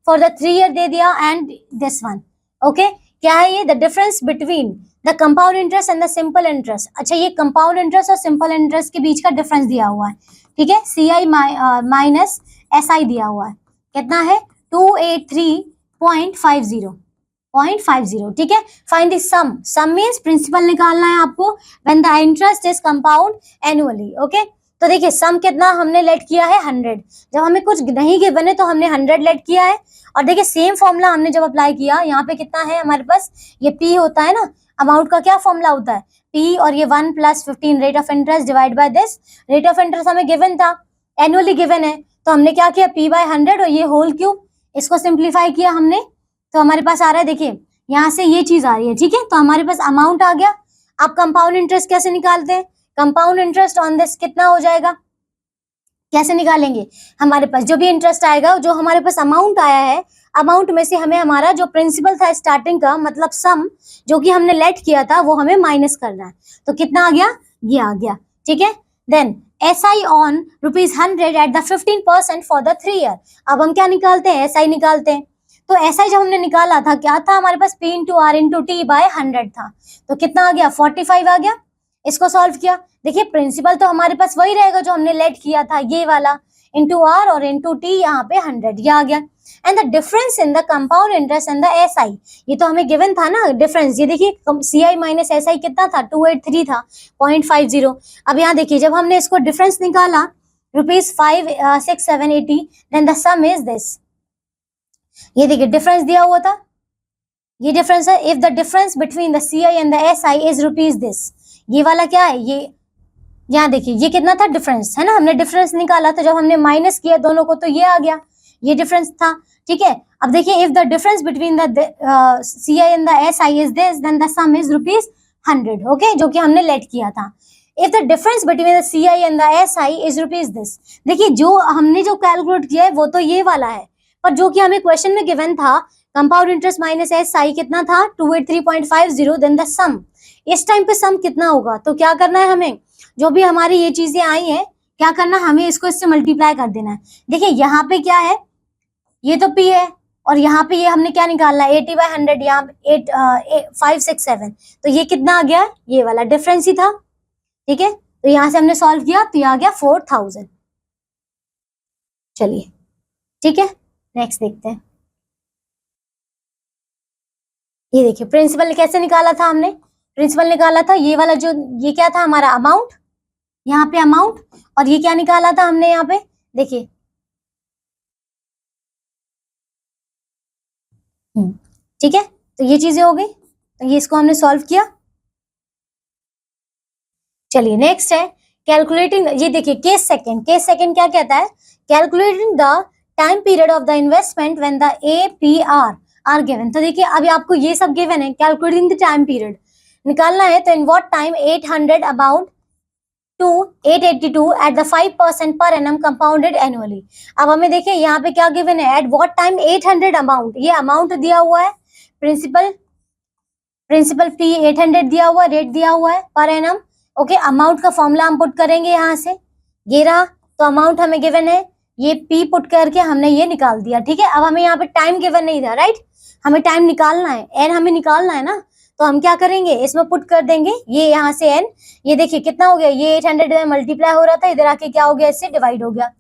फॉर द 3 ईयर दे दिया एंड दिस वन, ओके। क्या है ये, the difference between the compound interest and the simple interest. अच्छा ये कंपाउंड इंटरेस्ट और सिंपल इंटरेस्ट के बीच का डिफरेंस दिया हुआ है, ठीक है, CI माइनस SI दिया हुआ है, कितना है 283.50, ठीक है। Find the sum, sum means principal निकालना है आपको, when the interest is compound annually, okay. तो देखिए सम कितना हमने लेट किया है 100, जब हमें कुछ नहीं गिवन है तो हमने 100 लेट किया है। और देखिए सेम फॉर्मूला हमने जब अप्लाई किया, यहाँ पे कितना है हमारे पास, ये p होता है ना, अमाउंट का क्या फॉर्मूला होता है, p और ये 1 + 15 rate of interest divide by this, rate of interest हमें गिवन था, एनुअली गिवन है, तो हमने क्या किया p/100 और ये होल क्यूब, इसको सिंप्लीफाई किया हमने, तो हमारे पास आ रहा है, देखिए यहाँ से ये चीज आ रही है, ठीक है। तो हमारे पास अमाउंट आ गया। आप कंपाउंड इंटरेस्ट कैसे निकालते हैं, कंपाउंड इंटरेस्ट ऑन दिस कितना हो जाएगा, कैसे निकालेंगे, हमारे पास जो भी इंटरेस्ट आएगा, जो हमारे पास अमाउंट आया है, अमाउंट में से हमें हमारा जो प्रिंसिपल था स्टार्टिंग का, मतलब सम जो कि हमने लेट किया था, वो हमें माइनस करना है। तो कितना आ गया, ये आ गया, ठीक है। Then SI on ₹100 at the 15% for the 3 year. अब हम क्या निकालते हैं, SI निकालते हैं। तो SI जब हमने निकाला था क्या था हमारे पास, P × R × T/100 था, तो कितना आ गया 45 आ गया। इसको सॉल्व किया, देखिए प्रिंसिपल तो हमारे पास वही रहेगा जो हमने लेट किया था, ये वाला इंटू R और इंटू T, यहाँ पे 100 ये आ गया। And the difference in the compound interest and the SI, ये तो हमें गिवन था ना डिफरेंस, ये देखिए CI माइनस SI कितना था 283 था 0.50। अब यहाँ देखिए जब हमने इसको डिफरेंस निकाला ₹56780, then the sum is this, ये देखिए डिफरेंस दिया हुआ था, ये डिफरेंस है। If the difference between the CI and the SI is rupees this, ये वाला क्या है, ये यहाँ देखिए ये कितना था डिफरेंस, है ना, हमने डिफरेंस निकाला, तो जब हमने माइनस किया दोनों को तो ये आ गया, ये डिफरेंस था, ठीक है। अब देखिए if the difference between the CI and the SI is this, then the sum is ₹100, okay, जो कि हमने लेट किया था। If the difference between the CI and the SI is rupees this, देखिए जो हमने जो कैलकुलेट किया है वो तो ये वाला है, पर जो कि हमें क्वेश्चन में गिवन था कंपाउंड इंटरेस्ट माइनस SI कितना था 283.50, देन द सम, इस टाइम पे सम कितना होगा, तो क्या करना है हमें, जो भी हमारी ये चीजें आई हैं क्या करना, हमें इसको इससे मल्टीप्लाई कर देना है। देखिए यहाँ पे क्या है, ये तो P है, और यहाँ पे ये हमने क्या निकालना है 80/100, यहाँ 567, तो ये कितना आ गया, ये वाला डिफरेंस ही था। ठीक है, तो यहाँ से हमने सॉल्व किया तो ये आ गया 4000। चलिए ठीक है, नेक्स्ट देखते हैं। ये देखिए प्रिंसिपल कैसे निकाला था हमने, प्रिंसिपल निकाला था ये वाला, जो ये क्या था हमारा अमाउंट, यहाँ पे अमाउंट, और ये क्या निकाला था हमने यहाँ पे, देखिए ठीक है, तो ये चीजें हो गई, तो ये इसको हमने सॉल्व किया। चलिए नेक्स्ट है कैलकुलेटिंग, ये देखिए केस सेकंड, केस सेकंड क्या कहता है, calculating the time period of the investment when the APR are given. तो देखिए अभी आपको ये सब गिवन है, कैलकुलेटिंग द टाइम पीरियड निकालना है, तो in what time 800 about to 882 at the 5% per annum compounded annually। अब हमें देखिए यहाँ पे क्या गिवन है, एट व्हाट टाइम 800 अमाउंट, ये अमाउंट दिया हुआ है, प्रिंसिपल फी 800 दिया हुआ है, रेट दिया हुआ है पर एनम। ओके, अमाउंट का फॉर्मूला हम पुट करेंगे यहाँ से, ये रहा, तो अमाउंट हमें गिवन है, ये पी पुट करके हमने ये निकाल दिया। ठीक है, अब हमें यहाँ पे टाइम गिवन नहीं था, राइट, हमें टाइम निकालना है, एन हमें निकालना है ना, तो हम क्या करेंगे इसमें पुट कर देंगे, ये यहाँ से एन, ये देखिए कितना हो गया, ये 800 में मल्टीप्लाई हो रहा था, इधर आके क्या हो गया, इससे डिवाइड हो गया।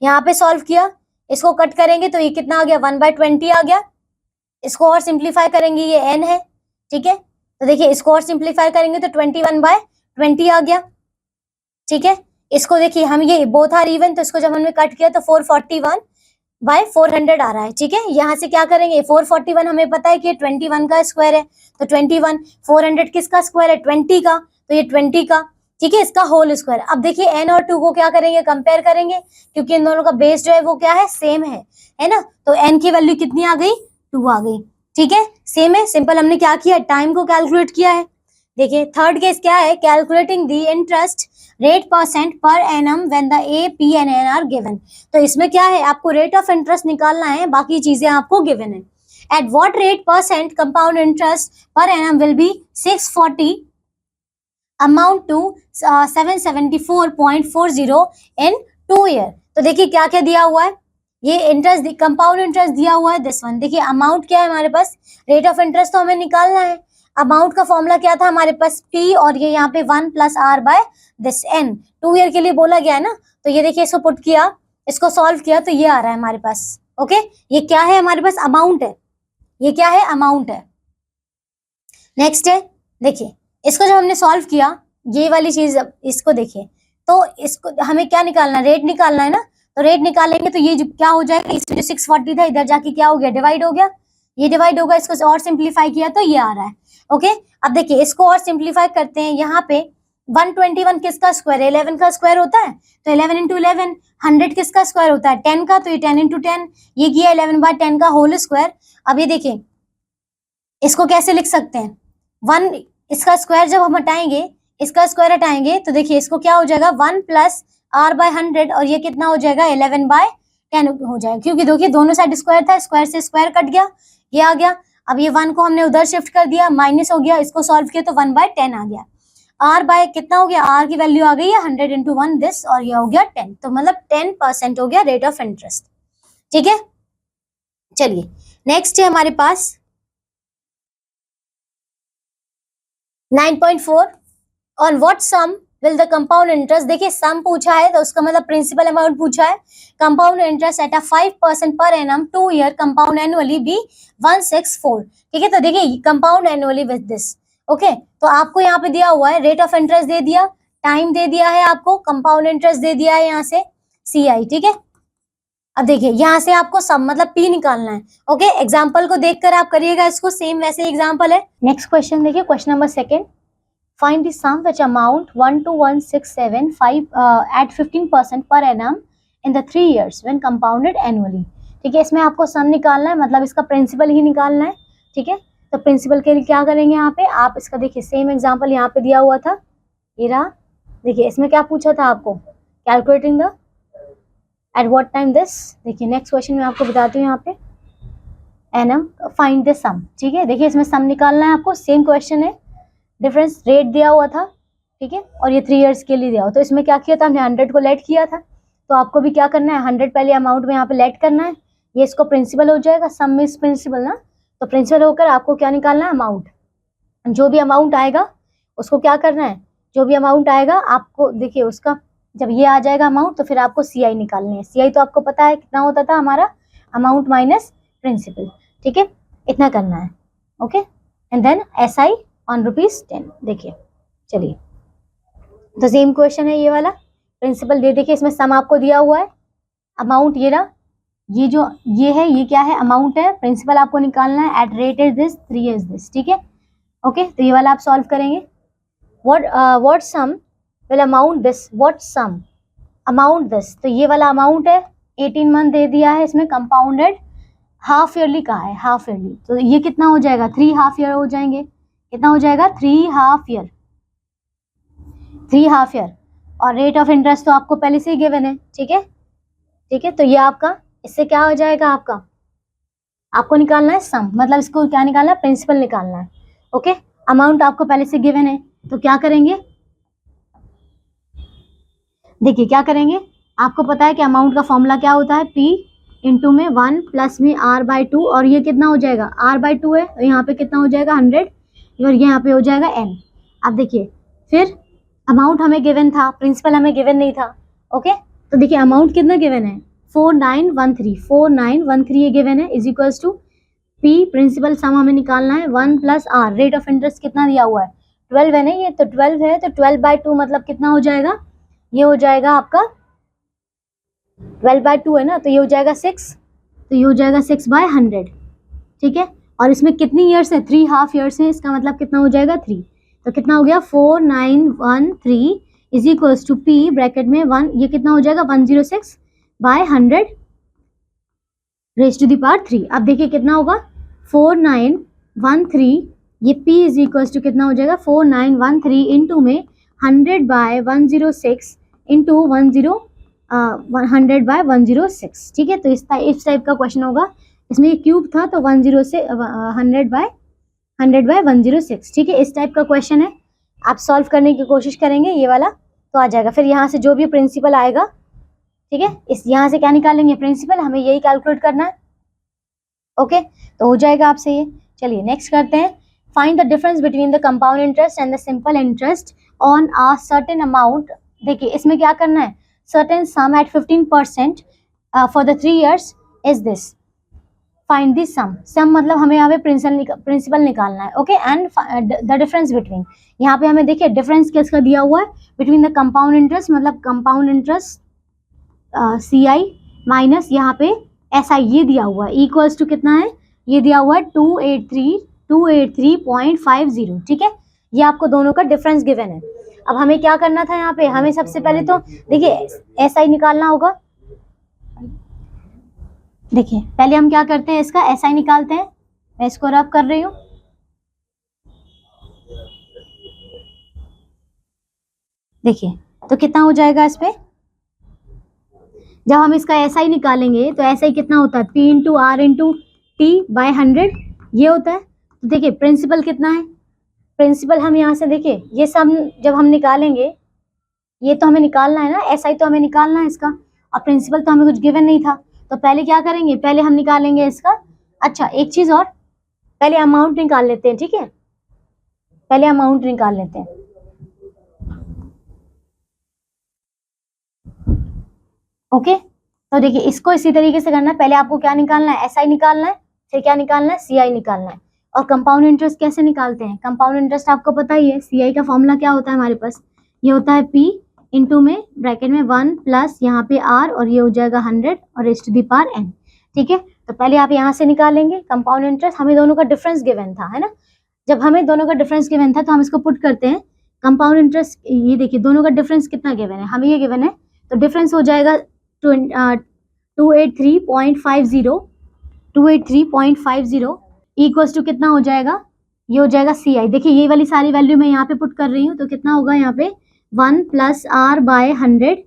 यहाँ पे सॉल्व किया, इसको कट करेंगे तो ये कितना आ गया 1/20 आ गया। इसको और सिंप्लीफाई करेंगे, ये एन है, ठीक है, तो देखिए इसको और सिंप्लीफाई करेंगे तो 21/20 आ गया। ठीक है, इसको देखिए हम ये बोथ आर इवन, तो इसको जब हमने कट किया तो 441/400 आ रहा है। ठीक है, यहाँ से क्या करेंगे, 441 हमें पता है कि 21 का स्क्वायर है, तो 21, 400 किसका स्क्वायर है 20 का, तो ये 20 का, ठीक है, इसका होल स्क्वायर। अब देखिए n और 2 को क्या करेंगे, कंपेयर करेंगे, क्योंकि इन दोनों का बेस जो है वो क्या है, सेम है ना, तो n की वैल्यू कितनी आ गई, 2 आ गई। ठीक है, सेम है, सिंपल, हमने क्या किया, टाइम को कैलकुलेट किया है। देखिए थर्ड केस क्या है, calculating the interest rate percent per annum when the APNN are given. तो इसमें क्या है, आपको रेट ऑफ इंटरेस्ट निकालना है, बाकी चीजें आपको गिवन है। At what rate percent compound interest per annum will be 640 amount to 774.40 in 2 year. तो देखिए क्या क्या दिया हुआ है, ये इंटरेस्ट, कंपाउंड इंटरेस्ट दिया हुआ है, दिस वन। देखिए अमाउंट क्या है हमारे पास, रेट ऑफ इंटरेस्ट तो हमें निकालना है, अमाउंट का फॉर्मूला क्या था हमारे पास, P, और ये यहाँ पे 1 + R/n, 2 ईयर के लिए बोला गया है ना, तो ये देखिए इसको पुट किया, इसको सॉल्व किया, तो ये आ रहा है हमारे पास। ओके, ये क्या है हमारे पास, अमाउंट है, ये क्या है, अमाउंट है। नेक्स्ट है, देखिए इसको जब हमने सॉल्व किया, ये वाली चीज, इसको देखिए, तो इसको हमें क्या निकालना, रेट निकालना है ना, तो रेट निकालेंगे तो ये जो क्या हो जाएगा, इसमें जो 640 था इधर जाके क्या हो गया, डिवाइड हो गया, ये डिवाइड होगा, इसको और सिंप्लीफाई किया तो ये आ रहा है। ओके, अब देखिए इसको और सिंप्लीफाई करते हैं, यहाँ पे 121 किसका स्क्वायर है, 11 का स्क्वायर होता है, तो 11 × 11, 100 किसका स्क्वायर होता है 10 का, तो ये 10 × 10, ये किया 11/10 का होल स्क्वायर। अब ये देखिए इसको कैसे लिख सकते हैं, 1, इसका स्क्वायर जब हम हटाएंगे, इसका स्क्वायर हटाएंगे, तो देखिए इसको क्या हो जाएगा 1 + R/100, और ये कितना हो जाएगा 11/10 हो जाएगा, क्योंकि देखिए दोनों साइड स्क्वायर था, स्क्वायर से स्क्वायर कट गया, ये आ गया। अब ये 1 को हमने उधर शिफ्ट कर दिया, माइनस हो गया, इसको सॉल्व किया तो 1/10 आ गया। R बाय कितना हो गया, R की वैल्यू आ गई है 100 × 1 दिस, और ये हो गया 10, तो मतलब 10% हो गया रेट ऑफ इंटरेस्ट। ठीक है, चलिए नेक्स्ट है हमारे पास 9.4, on what sum will the compound interest. देखिए सम पूछा है तो उसका मतलब प्रिंसिपल अमाउंट पूछा है, compound interest at 5% per annum 2 year compound annually be 164। ठीक है, तो देखिए compound annually with this. Okay, तो आपको यहाँ पे दिया हुआ है, रेट ऑफ इंटरेस्ट दे दिया, टाइम दे दिया है आपको, कंपाउंड इंटरेस्ट दे दिया है यहाँ से CI। ठीक है, अब देखिए यहाँ से आपको सम मतलब P निकालना है। ओके, एग्जाम्पल को देखकर आप करिएगा इसको, सेम वैसे एग्जाम्पल है। नेक्स्ट क्वेश्चन देखिए, question number 2, find the sum which amount 121,675 at 15% per annum in the 3 years when compounded annually। ठीक है, इसमें आपको सम निकालना है, मतलब इसका प्रिंसिपल ही निकालना है। ठीक है, तो प्रिंसिपल के लिए क्या करेंगे, यहाँ पे आप इसका देखिए सेम एग्जांपल यहाँ पे दिया हुआ था, ये रहा। देखिए इसमें क्या पूछा था आपको, calculating the at what time this. देखिए नेक्स्ट क्वेश्चन में आपको बताती हूँ यहाँ पे एनम फाइंड द सम। ठीक है, देखिए इसमें सम निकालना है आपको, सेम क्वेश्चन है, डिफरेंस रेट दिया हुआ था। ठीक है, और ये 3 इयर्स के लिए दिया हुआ, तो इसमें क्या किया था हमने 100 को लेट किया था, तो आपको भी क्या करना है 100 पहले अमाउंट में यहाँ पे लेट करना है, ये इसको प्रिंसिपल हो जाएगा, सम इज प्रिंसिपल ना, तो प्रिंसिपल होकर आपको क्या निकालना है, अमाउंट। जो भी अमाउंट आएगा उसको क्या करना है, जो भी अमाउंट आएगा आपको, देखिए उसका जब ये आ जाएगा अमाउंट तो फिर आपको सीआई निकालनी है। सीआई तो आपको पता है कितना होता था हमारा, अमाउंट माइनस प्रिंसिपल, ठीक है, इतना करना है। Okay, and then SI on ₹10। देखिए चलिए, तो सेम क्वेश्चन है ये वाला, प्रिंसिपल दे, देखिए इसमें सम आपको दिया हुआ है, अमाउंट ये रहा, ये जो ये है ये क्या है, अमाउंट है, प्रिंसिपल आपको निकालना है, at rate is this, 3 is this, ठीक है। ओके, तो ये वाला आप सॉल्व करेंगे। what sum will amount this, what sum amount this, तो ये वाला अमाउंट है, 18 मंथ दे दिया है, इसमें कंपाउंडेड हाफ ईयरली का है, हाफ ईयरली, तो ये कितना हो जाएगा, 3 हाफ ईयर हो जाएंगे, कितना हो जाएगा, 3 हाफ ईयर, 3 हाफ ईयर। और रेट ऑफ इंटरेस्ट तो आपको पहले से ही गिवन है, ठीक है, ठीक है, तो ये आपका इससे क्या हो जाएगा, आपका आपको निकालना है सम, मतलब इसको क्या निकालना है, प्रिंसिपल निकालना है। ओके, अमाउंट आपको पहले से गिवन है, तो क्या करेंगे, देखिए क्या करेंगे, आपको पता है कि अमाउंट का फॉर्मूला क्या होता है, P इंटू में 1 प्लस में R/2, और ये कितना हो जाएगा, R/2 है, तो यहाँ पे कितना हो जाएगा 100, और यहाँ पे हो जाएगा n। अब देखिए फिर अमाउंट हमें गिवन था, प्रिंसिपल हमें गिवन नहीं था। ओके, तो देखिए अमाउंट कितना गिवन है, 4913 ये गिवन है, is equals to P, principal sum हमें निकालना है 1 plus R, rate of interest कितना दिया हुआ है 12 है ना, ये तो 12 है, तो 12/2 मतलब कितना हो जाएगा, ये हो जाएगा आपका 12/2 है ना, तो ये हो जाएगा 6, तो ये हो जाएगा 6/100, ठीक है। और इसमें कितनी ईयर्स है, 3 हाफ ईयर्स है, इसका मतलब कितना हो जाएगा 3, तो कितना हो गया 4913 is equals to P bracket में 1, ये कितना हो जाएगा 106/100 रेज़ टू द पावर 3। अब देखिए कितना होगा 4913, ये P इज इक्वल्स टू कितना हो जाएगा 4913 इंटू में 100/106 इंटू 100/106, ठीक है। तो इस टाइप का क्वेश्चन होगा, इसमें ये क्यूब था तो 10 से 100/106, ठीक है, इस टाइप का क्वेश्चन है। आप सॉल्व करने की कोशिश करेंगे, ये वाला तो आ जाएगा। फिर यहाँ से जो भी प्रिंसिपल आएगा, ठीक है, इस यहाँ से क्या निकालेंगे, प्रिंसिपल, हमें यही कैलकुलेट करना है। ओके, तो हो जाएगा आपसे ये। चलिए नेक्स्ट करते हैं, find the difference between the compound interest and the simple interest on a certain amount. देखिए इसमें क्या करना है, certain sum at 15% for the 3 years is this, find this sum, sum मतलब हमें यहाँ पे प्रिंसिपल निकालना है। Okay, and the difference between, यहाँ पे हमें देखिए डिफरेंस किसका दिया हुआ है, बिटवीन द कंपाउंड इंटरेस्ट, मतलब कंपाउंड इंटरेस्ट CI माइनस यहाँ पे SI, ये दिया हुआ है, इक्वल्स टू कितना है, ये दिया हुआ है 283.50, ठीक है, ये आपको दोनों का डिफरेंस गिवन है। अब हमें क्या करना था, यहाँ पे हमें सबसे पहले तो देखिए SI निकालना होगा। देखिए पहले हम क्या करते हैं, इसका SI निकालते हैं, मैं इसको रब कर रही हूँ। देखिए तो कितना हो जाएगा इस पे, जब हम इसका SI निकालेंगे तो SI कितना होता है, P into R into T/100, ये होता है। तो देखिए प्रिंसिपल कितना है, प्रिंसिपल हम यहाँ से देखिए ये सब जब हम निकालेंगे, ये तो हमें निकालना है ना, SI तो हमें निकालना है इसका, और प्रिंसिपल तो हमें कुछ गिवन नहीं था, तो पहले क्या करेंगे, पहले हम निकालेंगे इसका। अच्छा एक चीज और, पहले अमाउंट निकाल लेते हैं, ठीक है, पहले अमाउंट निकाल लेते हैं। ओके, तो देखिए इसको इसी तरीके से करना है, पहले आपको क्या निकालना है, SI निकालना है, फिर क्या निकालना है, CI निकालना है। और कंपाउंड इंटरेस्ट कैसे निकालते हैं, कंपाउंड इंटरेस्ट आपको पता ही है, CI का फॉर्मूला क्या होता है हमारे पास, ये होता है P इंटू में ब्रैकेट में 1 प्लस यहाँ पे R, और ये हो जाएगा 100 और raise to the power n, ठीक है। तो पहले आप यहाँ से निकालेंगे कंपाउंड इंटरेस्ट, हमें दोनों का डिफरेंस गिवन था, है ना, जब हमें दोनों का डिफरेंस गिवन था तो हम इसको पुट करते हैं, कंपाउंड इंटरेस्ट, ये देखिए दोनों का डिफरेंस कितना गिवन है, हमें ये गिवन है, तो डिफरेंस हो जाएगा 283.50 इक्वल्स टू कितना हो जाएगा, ये हो जाएगा CI। देखिए ये वाली सारी वैल्यू मैं यहाँ पे पुट कर रही हूँ, तो कितना होगा यहाँ पे 1 plus R/100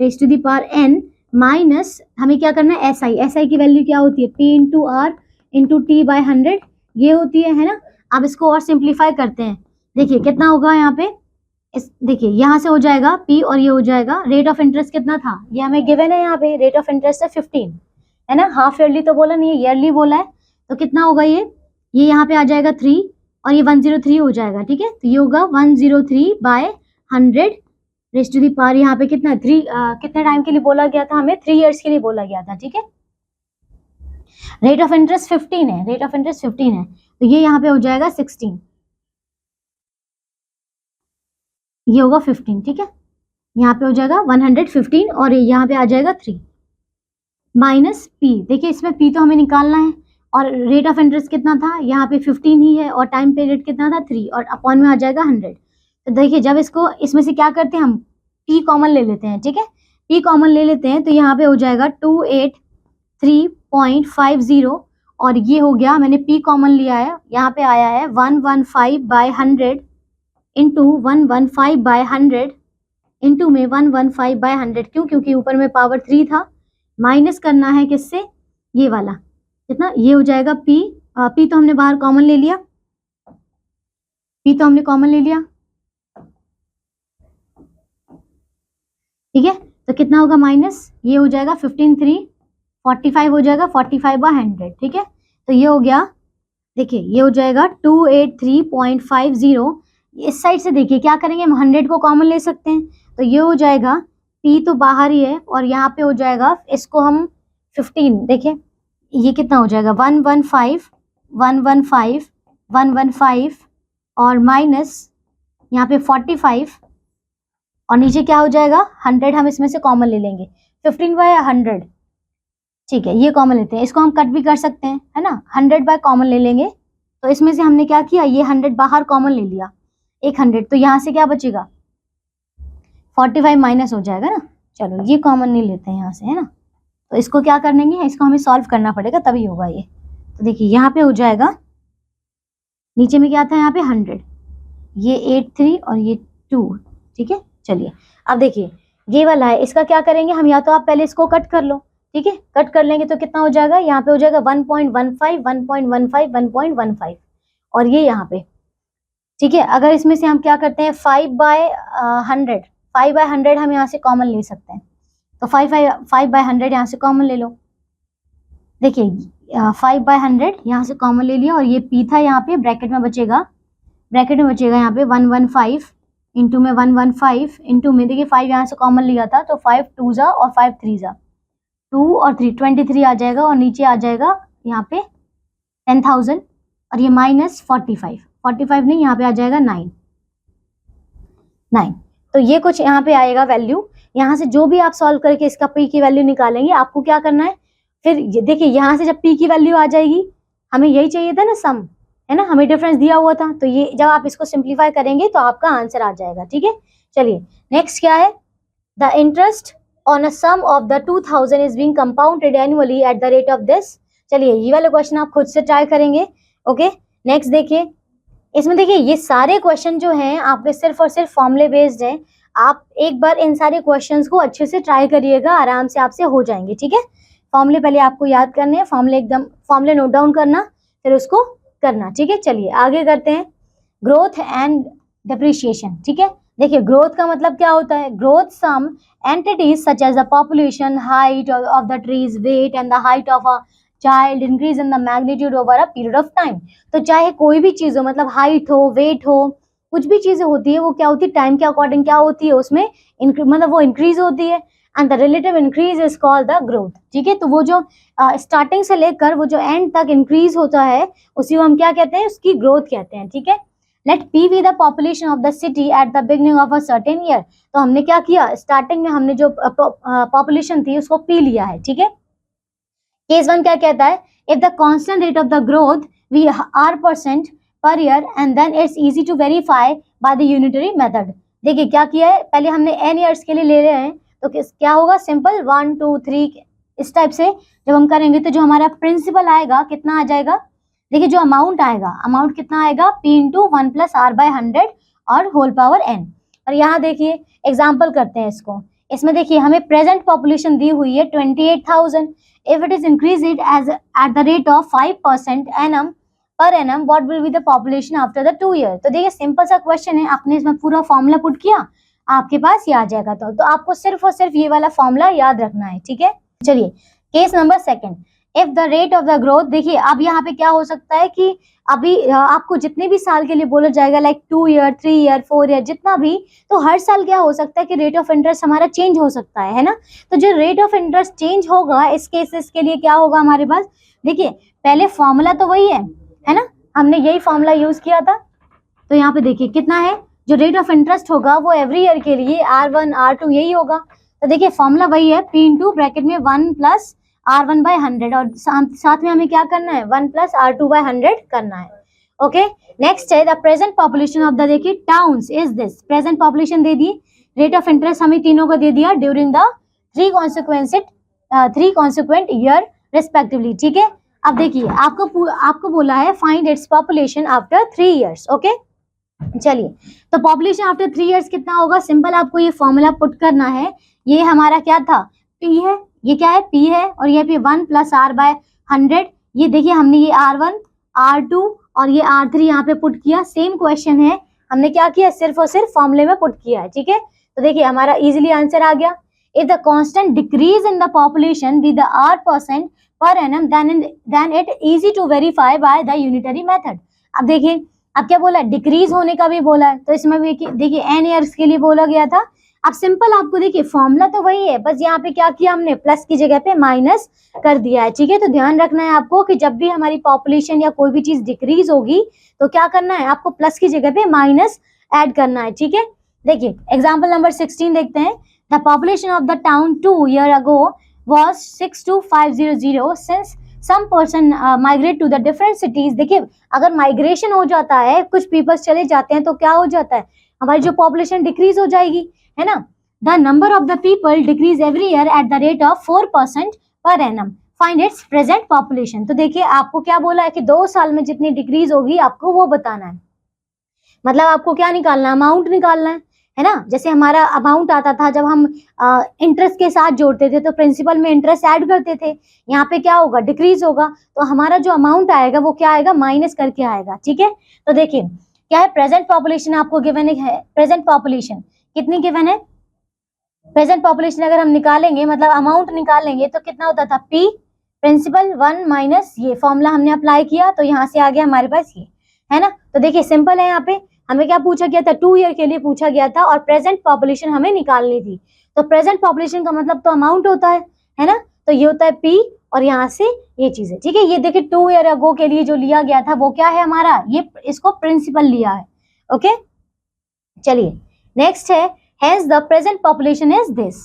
raise to the power n minus, हमें क्या करना है SI की वैल्यू क्या होती है, P into R into T/100 ये होती है ना। अब इसको और सिंप्लीफाई करते हैं, देखिए कितना होगा यहाँ पे, देखिए यहाँ से हो जाएगा P और ये हो जाएगा, रेट ऑफ इंटरेस्ट कितना था, ये हमें गिवन है, यहाँ पे रेट ऑफ इंटरेस्ट है 15, है ना, हाफ ईयरली तो बोला नहीं है, ईयरली बोला है। तो कितना होगा ये यहाँ पे आ जाएगा 3 और ये 103 हो जाएगा, ठीक है। तो ये होगा 103/100 रेज़ टू द पावर, यहाँ पे कितना 3 कितने टाइम के लिए बोला गया था हमें, 3 इयर्स के लिए बोला गया था, ठीक है। रेट ऑफ इंटरेस्ट 15 है, रेट ऑफ इंटरेस्ट 15 है, तो ये यहाँ पे हो जाएगा 16, ये होगा 15, ठीक है। यहाँ पे हो जाएगा 115 और यहाँ पे आ जाएगा 3 माइनस पी। देखिए इसमें पी तो हमें निकालना है और रेट ऑफ इंटरेस्ट कितना था, यहाँ पे 15 ही है और टाइम पीरियड कितना था 3 और अपॉन में आ जाएगा 100। तो देखिए जब इसको इसमें से क्या करते हैं हम पी कॉमन ले लेते हैं, ठीक है, पी कॉमन ले लेते हैं तो यहाँ पे हो जाएगा 283.50 और ये हो गया, मैंने पी कॉमन लिया है, यहाँ पे आया है 115/100 इंटू 115/100 इंटू में 115/100, क्यों, क्योंकि ऊपर में पावर 3 था, माइनस करना है किससे, ये वाला कितना, ये हो जाएगा पी, पी तो हमने बाहर कॉमन ले लिया, पी तो हमने कॉमन ले लिया, ठीक है। तो कितना होगा माइनस, ये हो जाएगा 15/3 45 हो जाएगा, 45/100, ठीक है। तो ये हो गया, देखिए ये हो जाएगा 283.50। इस साइड से देखिए क्या करेंगे हम 100 को कॉमन ले सकते हैं, तो ये हो जाएगा पी तो बाहर ही है और यहाँ पे हो जाएगा, इसको हम 15, देखिए ये कितना हो जाएगा 115 और माइनस यहाँ पे 45 और नीचे क्या हो जाएगा 100, हम इसमें से कॉमन ले लेंगे 15/100, ठीक है, ये कॉमन लेते हैं, इसको हम कट भी कर सकते हैं, है ना, 100 कॉमन ले लेंगे। तो इसमें से हमने क्या किया, ये 100 बाहर कॉमन ले लिया, एक 100, तो यहाँ से क्या बचेगा 45 माइनस हो जाएगा ना, चलो ये कॉमन नहीं लेते हैं यहाँ से, है ना। तो इसको क्या करेंगे, इसको हमें सॉल्व करना पड़ेगा तभी होगा ये। तो देखिए यहाँ पे हो जाएगा, नीचे में क्या था यहाँ पे 100, ये 83 और ये 2, ठीक है। चलिए अब देखिए ये वाला है, इसका क्या करेंगे हम, या तो आप पहले इसको कट कर लो, ठीक है, कट कर लेंगे तो कितना हो जाएगा, यहाँ पे हो जाएगा 1.15 और ये यहाँ पे, ठीक है। अगर इसमें से हम क्या करते हैं 5/100 हम यहाँ से कॉमन ले सकते हैं, तो 5/100 यहाँ से कॉमन ले लो, देखिए 5/100 यहाँ से कॉमन ले लिया और ये पी था, यहाँ पे ब्रैकेट में बचेगा यहाँ पे 115 इंटू में 115 इंटू में, देखिए 5 यहाँ से कॉमन लिया था तो 5 2 जा और 5 3 जा, 2 और 3 23 आ जाएगा और नीचे आ जाएगा यहाँ पे 10,000 और ये माइनस 45 नहीं, यहाँ पे आ जाएगा 9। तो ये कुछ यहाँ पे आएगा वैल्यू, यहाँ से जो भी आप सॉल्व करके इसका पी की वैल्यू निकालेंगे, आपको क्या करना है फिर देखिए यहाँ से जब पी की वैल्यू आ जाएगी, हमें यही चाहिए था ना सम, है ना, हमें डिफरेंस दिया हुआ था, तो ये जब आप इसको सिंप्लीफाई करेंगे तो आपका आंसर आ जाएगा, ठीक है। चलिए नेक्स्ट क्या है, the interest on a sum of the 2000 is being compounded annually at the rate of this. चलिए ये वाले क्वेश्चन आप खुद से ट्राई करेंगे, ओके। नेक्स्ट देखिए, इसमें देखिए ये सारे क्वेश्चन जो हैं आपके सिर्फ और सिर्फ फॉर्मूले बेस्ड हैं, आप एक बार इन सारे क्वेश्चंस को अच्छे से ट्राई करिएगा, आराम से आपसे हो जाएंगे, ठीक है। फॉर्मूले पहले आपको याद करने हैं, फॉर्मूले नोट डाउन करना, फिर उसको करना, ठीक है। चलिए आगे करते हैं, ग्रोथ एंड डिप्रिशिएशन, ठीक है। देखिए ग्रोथ का मतलब क्या होता है, growth some entities such as the population, height of the trees, weight and the height of a child increase in the magnitude over a period of time. तो चाहे कोई भी चीज हो, मतलब हाइट हो, वेट हो, कुछ भी चीजें होती है, वो क्या होती है टाइम के अकॉर्डिंग क्या होती है, उसमें मतलब वो इंक्रीज होती है, and the relative increase is called the growth, ठीक है। तो वो जो स्टार्टिंग से लेकर वो जो एंड तक इंक्रीज होता है उसी को हम क्या कहते हैं, उसकी ग्रोथ कहते हैं, ठीक है। Let P be the population of the city at the beginning of a certain year. तो हमने क्या किया, स्टार्टिंग में हमने जो पॉपुलेशन थी उसको पी लिया है, ठीक है। केस 1 क्या कहता है, if the constant rate of the growth we R % per year and then it's easy to verify by the unitary method. देखिए क्या किया है, पहले हमने n ईयर्स के लिए ले रहे हैं, तो क्या होगा, सिंपल 1 2 3 इस टाइप से जब हम करेंगे तो जो हमारा प्रिंसिपल आएगा कितना आ जाएगा, देखिए जो अमाउंट आएगा, अमाउंट कितना आएगा p इंटू 1 + r/100 और होल पावर n। और यहाँ देखिए एग्जाम्पल करते हैं इसको, इसमें देखिए हमें प्रेजेंट पॉपुलेशन दी हुई है 28,000, if it is increase it as at the rate of 5% per annum what will be the population after the 2 year। तो देखिए सिंपल सा क्वेश्चन है, आपने इसमें पूरा फॉर्मूला पुट किया, आपके पास ये आ जाएगा। तो आपको सिर्फ और सिर्फ ये वाला फॉर्मूला याद रखना है, ठीक है। चलिए case number second, if the rate of the growth, देखिए अब यहाँ पे क्या हो सकता है कि अभी आपको जितने भी साल के लिए बोला जाएगा, लाइक 2 ईयर, 3 ईयर, 4 ईयर, जितना भी, तो हर साल क्या हो सकता है कि रेट ऑफ इंटरेस्ट हमारा चेंज हो सकता है ना। तो जो रेट ऑफ इंटरेस्ट चेंज होगा इस केसेस के लिए क्या होगा हमारे पास, देखिए पहले फॉर्मूला तो वही है ना, हमने यही फॉर्मूला यूज किया था। तो यहाँ पे देखिए कितना है, जो रेट ऑफ इंटरेस्ट होगा वो एवरी ईयर के लिए R1 R2 यही होगा। तो देखिए फॉर्मूला वही है, P इंटू ब्रैकेट में 1 प्लस R1/100, और साथ में हमें क्या करना है, 1 प्लस R2/100 करना है। ओके, नेक्स्ट है the present population of the, देखिए towns is this, present population दे दी, रेट ऑफ इंटरेस्ट हमें तीनों को दे दिया during the 3 consequent year respectively. ठीक है, अब देखिए आपको बोला है find its population after 3 years. Okay, चलिए तो पॉपुलेशन आफ्टर 3 ईयर्स कितना होगा, सिंपल आपको ये फॉर्मूला पुट करना है। ये हमारा क्या था, P है, ये क्या है P है, और ये पे 1 प्लस R/100, ये देखिए हमने ये R1 R2 और ये R3 यहाँ पे पुट किया। सेम क्वेश्चन है, हमने क्या किया, सिर्फ और सिर्फ फॉर्मूले में पुट किया है। ठीक है, तो देखिए हमारा इजीली आंसर आ गया। If the constant decrease in the population with the R% per annum then it easy to verify by the unitary method। अब देखिए अब क्या बोला है, डिक्रीज होने का भी बोला है, तो इसमें भी देखिए n ईयर्स के लिए बोला गया था। अब सिंपल आपको देखिए फॉर्मूला तो वही है, बस यहाँ पे क्या किया हमने, प्लस की जगह पे माइनस कर दिया है। ठीक है, तो ध्यान रखना है आपको कि जब भी हमारी पॉपुलेशन या कोई भी चीज डिक्रीज होगी तो क्या करना है, आपको प्लस की जगह पे माइनस ऐड करना है। ठीक है, देखिए एग्जाम्पल नंबर 16 देखते हैं। The population of the town 2 year ago was 62500 since some person migrate to the different cities। देखिए अगर माइग्रेशन हो जाता है, कुछ पीपल्स चले जाते हैं, तो क्या हो जाता है, हमारी जो पॉपुलेशन डिक्रीज हो जाएगी, है ना। The number of the people decrease every year eight the rate of 4% per annum, find its present population. तो देखिए आपको क्या बोला है कि 2 साल में जितनी डिक्रीज होगी आपको वो बताना है, मतलब आपको क्या निकालना है, अमाउंट निकालना है ना। जैसे हमारा अमाउंट आता था जब हम इंटरेस्ट के साथ जोड़ते थे तो प्रिंसिपल में इंटरेस्ट ऐड करते थे, यहाँ पे क्या होगा, डिक्रीज होगा, तो हमारा जो अमाउंट आएगा वो क्या आएगा, माइनस करके आएगा। ठीक है, तो देखिए क्या है, प्रेजेंट पॉपुलेशन आपको गिवन है, प्रेजेंट पॉपुलेशन कितनी गिवन है, प्रेजेंट पॉपुलेशन अगर हम निकालेंगे मतलब अमाउंट निकालेंगे तो कितना होता था, P प्रिंसिपल 1 माइनस ये फॉर्मूला हमने अप्लाई किया, तो यहाँ से आ गया हमारे पास ये, है ना। तो देखिए सिंपल है, यहाँ पे हमें क्या पूछा गया था, 2 ईयर के लिए पूछा गया था और प्रेजेंट पॉपुलेशन हमें निकालनी थी। तो प्रेजेंट पॉपुलेशन का मतलब तो अमाउंट होता है ना, तो ये होता है P और यहाँ से ये चीज है। ठीक है, ये देखिए 2 ईयर अगो के लिए जो लिया गया था वो क्या है हमारा, ये इसको प्रिंसिपल लिया है। ओके, चलिए नेक्स्ट है, hence the present population is this।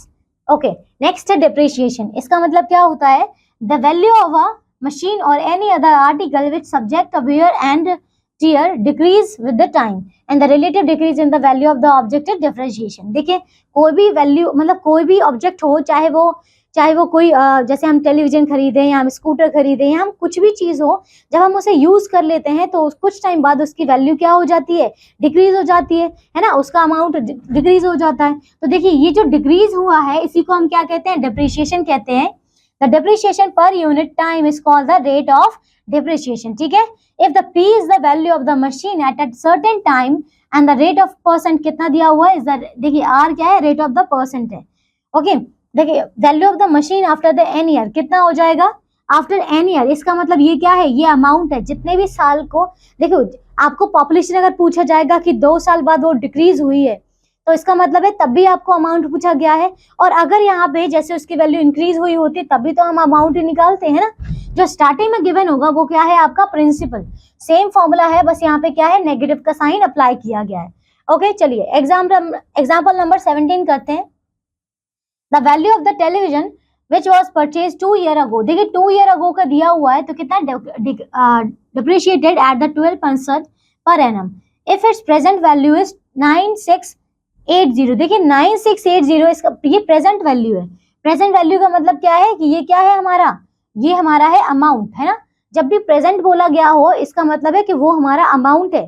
Okay, next है depreciation। इसका मतलब क्या होता है, the value of a machine or any other article which subject of wear and tear decrease with the time and the relative decrease in the value of the object is depreciation। देखिए कोई भी वैल्यू मतलब कोई भी ऑब्जेक्ट हो, चाहे वो कोई जैसे हम टेलीविजन खरीदें या हम स्कूटर खरीदें या हम कुछ भी चीज हो, जब हम उसे यूज कर लेते हैं तो कुछ टाइम बाद उसकी वैल्यू क्या हो जाती है, डिक्रीज हो जाती है ना, उसका अमाउंट डिक्रीज हो जाता है। तो देखिए ये जो डिक्रीज हुआ है इसी को हम क्या कहते हैं, डिप्रिशिएशन कहते हैं। The depreciation per unit time is called the rate of depreciation. ठीक है, if the P is the value of the machine at a certain time and the rate of percent कितना दिया हुआ है, देखिए R क्या है, रेट ऑफ द परसेंट है। ओके, देखिए value of the machine after the N year कितना हो जाएगा, आफ्टर एन ईयर, इसका मतलब ये क्या है, ये अमाउंट है जितने भी साल को, देखो आपको पॉपुलेशन अगर पूछा जाएगा कि 2 साल बाद वो डिक्रीज हुई है तो इसका मतलब है तब भी आपको अमाउंट पूछा गया है, और अगर यहाँ पे जैसे उसकी वैल्यू इंक्रीज हुई होती तभी तो हम अमाउंट ही निकालते हैं ना। जो स्टार्टिंग में गिवन होगा वो क्या है, आपका प्रिंसिपल, सेम फॉर्मूला है, बस यहाँ पे क्या है, नेगेटिव का साइन अप्लाई किया गया है। ओके, चलिए एग्जाम्पल नंबर 17 करते हैं। The value of the television which was purchase 2 year ago, देखिए 2 ईयर अगो का दिया हुआ है तो कितना depreciated at the 12% per annum, if it's present value is 9680। देखिए 9680 इसका ये प्रेजेंट वैल्यू है। प्रेजेंट वैल्यू का मतलब क्या है कि ये क्या है हमारा, ये हमारा है अमाउंट, है ना। जब भी प्रेजेंट बोला गया हो इसका मतलब है कि वो हमारा अमाउंट है।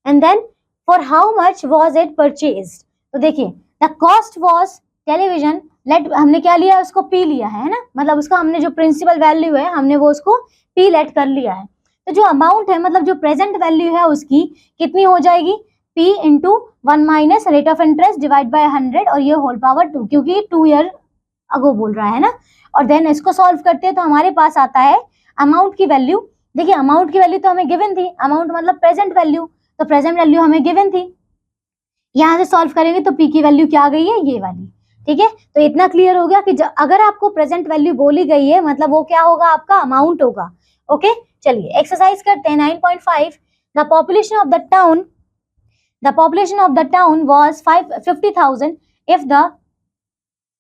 And then for how much was it purchase, तो देखिए the cost was television, let हमने क्या लिया, उसको P लिया है ना, मतलब उसका हमने जो प्रिंसिपल वैल्यू है हमने वो उसको P लेट कर लिया है। तो जो अमाउंट है मतलब जो प्रेजेंट वैल्यू है उसकी कितनी हो जाएगी, P into 1 minus rate of interest divide by 100 और ये होल पावर 2, क्योंकि 2 ईयर अगो बोल रहा है ना। और देन इसको सॉल्व करते हैं तो हमारे पास आता है अमाउंट की वैल्यू। देखिए अमाउंट की वैल्यू तो हमें गिवन थी, अमाउंट मतलब प्रेजेंट वैल्यू, तो प्रेजेंट वैल्यू हमें गिवन थी। यहाँ से सॉल्व करेंगे तो पी की वैल्यू क्या आ गई है, ये वाली। ठीक है, तो इतना क्लियर हो गया कि अगर आपको प्रेजेंट वैल्यू बोली गई है मतलब वो क्या होगा, आपका अमाउंट होगा। ओके, चलिए एक्सरसाइज करते हैं 9.5। The population of the town was 50,000 if the,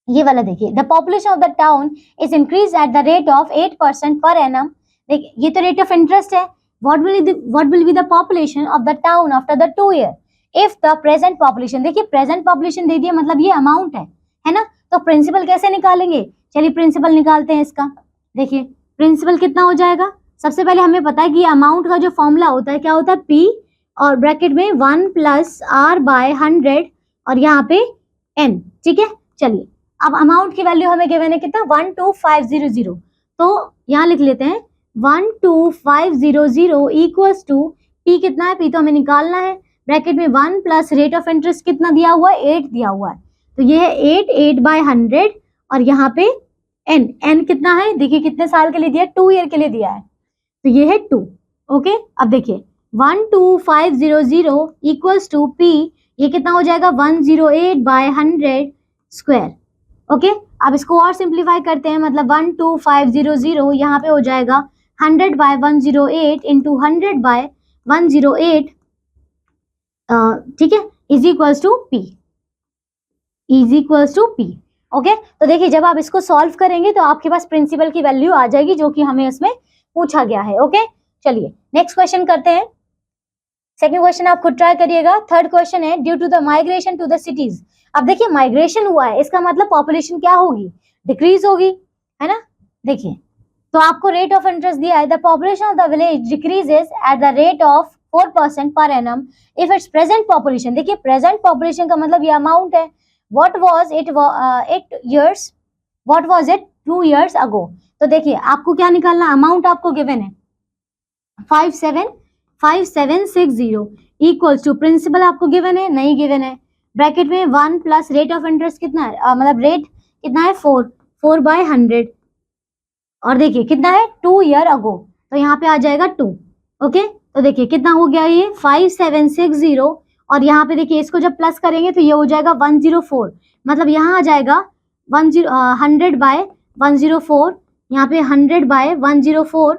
ये वाला देखिए, the population of the town is increase at the rate of 8% per annum. देखिए ये तो रेट ऑफ इंटरेस्ट है। What will be the population of the town after the 2 year if the present population. देखिए प्रेजेंट पॉपुलेशन दे दिया मतलब ये अमाउंट है ना। तो प्रिंसिपल कैसे निकालेंगे, चलिए प्रिंसिपल निकालते हैं इसका। देखिए प्रिंसिपल कितना हो जाएगा, सबसे पहले हमें पता है कि अमाउंट का जो फॉर्मूला होता है क्या होता है, पी और ब्रैकेट में 1 + R/100 और यहाँ पे n। ठीक है, चलिए अब अमाउंट की वैल्यू हमें गिवन है कितना, 12500। तो यहाँ लिख लेते हैं 12500 इक्वल्स टू पी कितना है, पी तो हमें निकालना है, ब्रैकेट में 1 + रेट ऑफ इंटरेस्ट कितना दिया हुआ है, 8 दिया हुआ है, तो ये है 8/100 और यहाँ पे n कितना है, देखिए कितने साल के लिए दिया, 2 ईयर के लिए दिया है, तो ये है 2। ओके, अब देखिए 12500 इक्वल्स टू पी, ये कितना हो जाएगा 108/100 स्क्वायर। ओके, अब इसको और सिंप्लीफाई करते हैं, मतलब 12500 यहाँ पे हो जाएगा 100/108 इंटू 100/108, ठीक है, is equals to P. Okay, तो देखिए जब आप इसको सॉल्व करेंगे तो आपके पास प्रिंसिपल की वैल्यू आ जाएगी जो कि हमें इसमें पूछा गया है। ओके, चलिए नेक्स्ट क्वेश्चन करते हैं। सेकंड क्वेश्चन आप खुद ट्राई करिएगा। थर्ड क्वेश्चन है, due to the migration to the cities. अब देखिए माइग्रेशन हुआ है, इसका मतलब पॉपुलेशन क्या होगी, डिक्रीज होगी, है ना। देखिए तो आपको रेट ऑफ इंटरेस्ट दिया है, the population of the village decreases eight the rate of 4% per annum if it's present population. देखिए प्रेजेंट पॉपुलेशन का मतलब ये अमाउंट है। What was it 2 years ago. तो देखिए आपको क्या निकालना, अमाउंट आपको गिवन है 5760 इक्वल्स टू, प्रिंसिपल आपको गिवन है, नहीं गिवन है, ब्रैकेट में 1 + रेट ऑफ इंटरेस्ट कितना है, मतलब रेट कितना है 4/100 और देखिए कितना है 2 ईयर अगो, तो यहाँ पे आ जाएगा 2। ओके, तो देखिए कितना हो गया ये 5760 और यहाँ पे देखिए इसको जब प्लस करेंगे तो ये हो जाएगा 104, मतलब यहाँ आ जाएगा 100/104, यहाँ पे 100/104,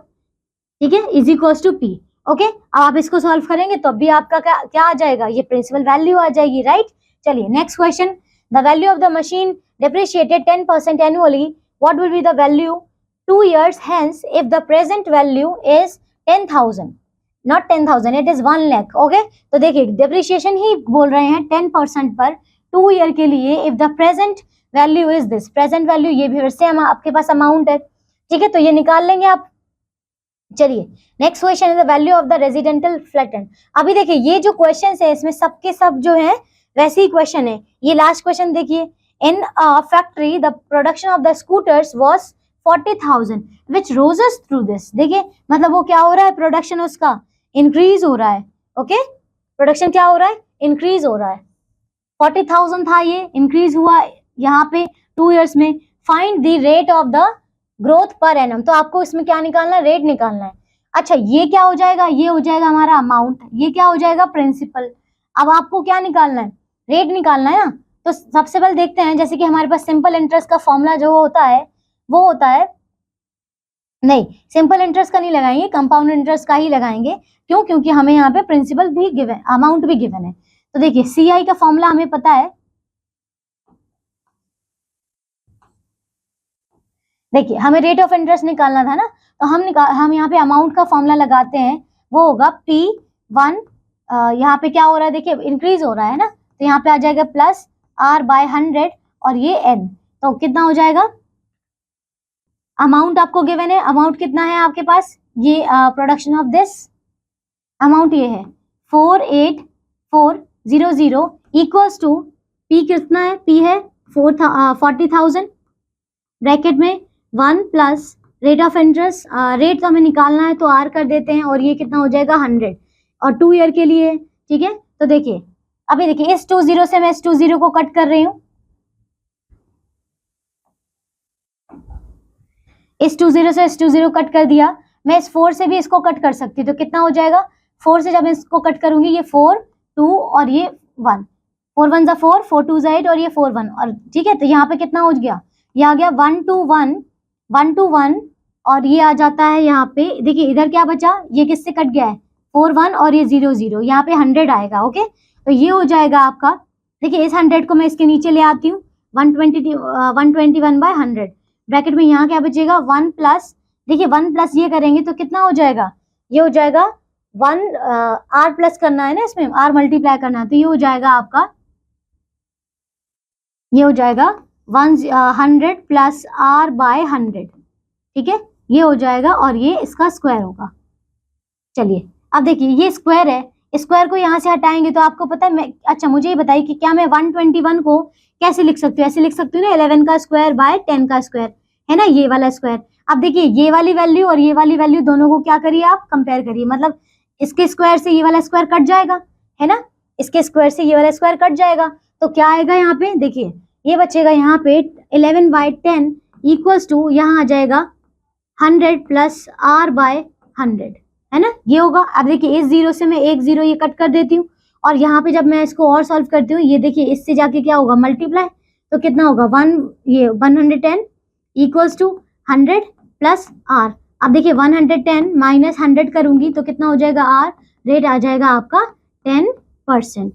ठीक है, is equals to P. Okay, अब आप इसको सॉल्व करेंगे तो भी आपका क्या आ जाएगा, ये प्रिंसिपल वैल्यू आ जाएगी, राइट। चलिए next question, the value of the machine depreciated 10% annually, what will be the value 2 years hence if the present value is 10,000, not 10,000, it is 1 lakh। Okay, तो देखिए डिप्रिशिएशन ही बोल रहे हैं 10% पर 2 ईयर के लिए, if the present value is this, present value ये भी फिर से आपके पास अमाउंट है, ठीक है, तो ये निकाल लेंगे आप। चलिए नेक्स्ट क्वेश्चन है the value of the residential flattened. अभी देखिए ये जो क्वेश्चन है इसमें सबके सब जो है वैसे ही क्वेश्चन है। ये लास्ट क्वेश्चन देखिए, in a factory the production of the scooters was 40,000 which rises through this. देखिए मतलब वो क्या हो रहा है, प्रोडक्शन उसका इंक्रीज हो रहा है। ओके, प्रोडक्शन क्या हो रहा है, इंक्रीज हो रहा है। 40,000 था, ये इंक्रीज हुआ यहाँ पे 2 इयर्स में। Find the rate of the growth per annum, तो आपको इसमें क्या निकालना है, रेट निकालना है। अच्छा ये क्या हो जाएगा, ये हो जाएगा हमारा अमाउंट, ये क्या हो जाएगा प्रिंसिपल। अब आपको क्या निकालना है, रेट निकालना है ना। तो सबसे पहले देखते हैं, जैसे कि हमारे पास सिंपल इंटरेस्ट का फॉर्मूला जो होता है वो होता है, नहीं सिंपल इंटरेस्ट का नहीं लगाएंगे, कंपाउंड इंटरेस्ट का ही लगाएंगे। क्यों, क्योंकि हमें यहाँ पे प्रिंसिपल भी गिवन, अमाउंट भी गिवन है। तो देखिए सीआई का फॉर्मूला हमें पता है, देखिए हमें रेट ऑफ इंटरेस्ट निकालना था ना, तो हम यहाँ पे अमाउंट का फॉर्मूला लगाते हैं, वो होगा P1, यहाँ पे क्या हो रहा है, देखिए इंक्रीज हो रहा है ना, तो यहाँ पे आ जाएगा प्लस R/100 और ये N, तो कितना हो जाएगा, अमाउंट आपको गिवन है, अमाउंट कितना है आपके पास, ये प्रोडक्शन ऑफ दिस अमाउंट ये है 48400 इक्वल्स टू P कितना है, P है 40,000, ब्रैकेट में 1 + रेट ऑफ इंटरेस्ट, रेट तो हमें निकालना है तो R कर देते हैं, और ये कितना हो जाएगा 100 और 2 ईयर के लिए, ठीक है। तो देखिए अभी देखिए इस 20 से मैं इस 20 को कट कर रही हूँ, इस 20 से इस 20 कट कर दिया, मैं इस 4 से भी इसको कट कर सकती हूँ, तो कितना हो जाएगा, 4 से जब इसको कट करूंगी ये 4 2 और ये 1, 4 1 4, 4 2 8 और ये 4 1, और ठीक है, तो यहाँ पे कितना हो गया, ये आ गया 1 2 1 1 2 1, और ये आ जाता है यहाँ पे, देखिए इधर क्या बचा, ये किससे कट गया है, 4 1 और ये 0 0, यहाँ पे 100 आएगा। ओके, तो ये हो जाएगा आपका, देखिए इस 100 को मैं इसके नीचे ले आती हूँ, 121/100 ब्रैकेट में यहाँ क्या बचेगा, 1 प्लस, देखिए 1 प्लस ये करेंगे तो कितना हो जाएगा, ये हो जाएगा 1 r प्लस करना है ना, इसमें r मल्टीप्लाई करना है, तो ये हो जाएगा आपका, ये हो जाएगा 100 प्लस r बाय 100, ठीक है, ये हो जाएगा और ये इसका स्क्वायर होगा। चलिए अब देखिए ये स्क्वायर है, स्क्वायर को यहाँ से हटाएंगे तो आपको पता है, मैं अच्छा मुझे ये बताइए कि क्या मैं 121 को कैसे लिख सकती हूँ, ऐसे लिख सकती हूँ ना, 11 का स्क्वायर बाय 10 का स्क्वायर, है ना, ये वाला स्क्वायर। अब देखिए ये वाली वैल्यू और ये वाली वैल्यू दोनों को क्या करिए आप, कंपेयर करिए, मतलब इसके स्क्वायर से ये वाला स्क्वायर कट जाएगा, है ना, इसके स्क्वायर से ये वाला स्क्वायर कट जाएगा, तो क्या आएगा यहाँ पे, देखिए ये बचेगा यहाँ पे 11/10 इक्वल्स टू, यहाँ आ जाएगा 100 प्लस r बाय 100, है ना, ये होगा। अब देखिए इस 0 से मैं एक 0 ये कट कर देती हूँ, और यहाँ पे जब मैं इसको और सॉल्व करती हूँ, ये देखिए इससे जाके क्या होगा, मल्टीप्लाई, तो कितना होगा 110 इक्वल्स टू 100 प्लस r। अब देखिए 110 माइनस 100 करूंगी तो कितना हो जाएगा, r रेट आ जाएगा आपका 10%,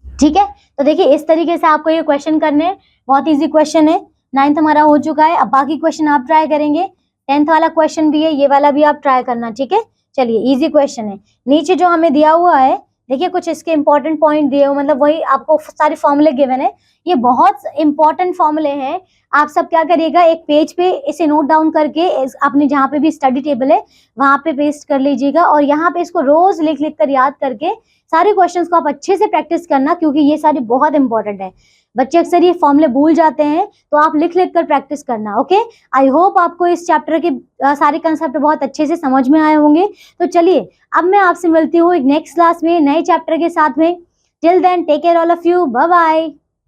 ठीक है। तो देखिए इस तरीके से आपको ये क्वेश्चन करने हैं, बहुत इजी क्वेश्चन है। 9th हमारा हो चुका है, अब बाकी क्वेश्चन आप ट्राई करेंगे, 10th वाला क्वेश्चन भी है, ये वाला भी आप ट्राई करना, ठीक है। चलिए इजी क्वेश्चन है, नीचे जो हमें दिया हुआ है, देखिए कुछ इसके इंपॉर्टेंट पॉइंट दिए हुए, मतलब वही आपको सारे फॉर्मूले गिवन है, ये बहुत इंपॉर्टेंट फॉर्मूले हैं। आप सब क्या करिएगा, एक पेज पे इसे नोट डाउन करके अपने जहाँ पे भी स्टडी टेबल है वहां पे पेस्ट कर लीजिएगा, और यहाँ पे इसको रोज लिख लिख कर याद करके सारे क्वेश्चंस को आप अच्छे से प्रैक्टिस करना, क्योंकि ये सारे बहुत इंपॉर्टेंट है। बच्चे अक्सर ये फॉर्मूले भूल जाते हैं, तो आप लिख लिख कर प्रैक्टिस करना। ओके, आई होप आपको इस चैप्टर के सारे कंसेप्ट बहुत अच्छे से समझ में आए होंगे। तो चलिए अब मैं आपसे मिलती हूँ एक नेक्स्ट क्लास में नए चैप्टर के साथ में। Till then take care all of you, bye bye.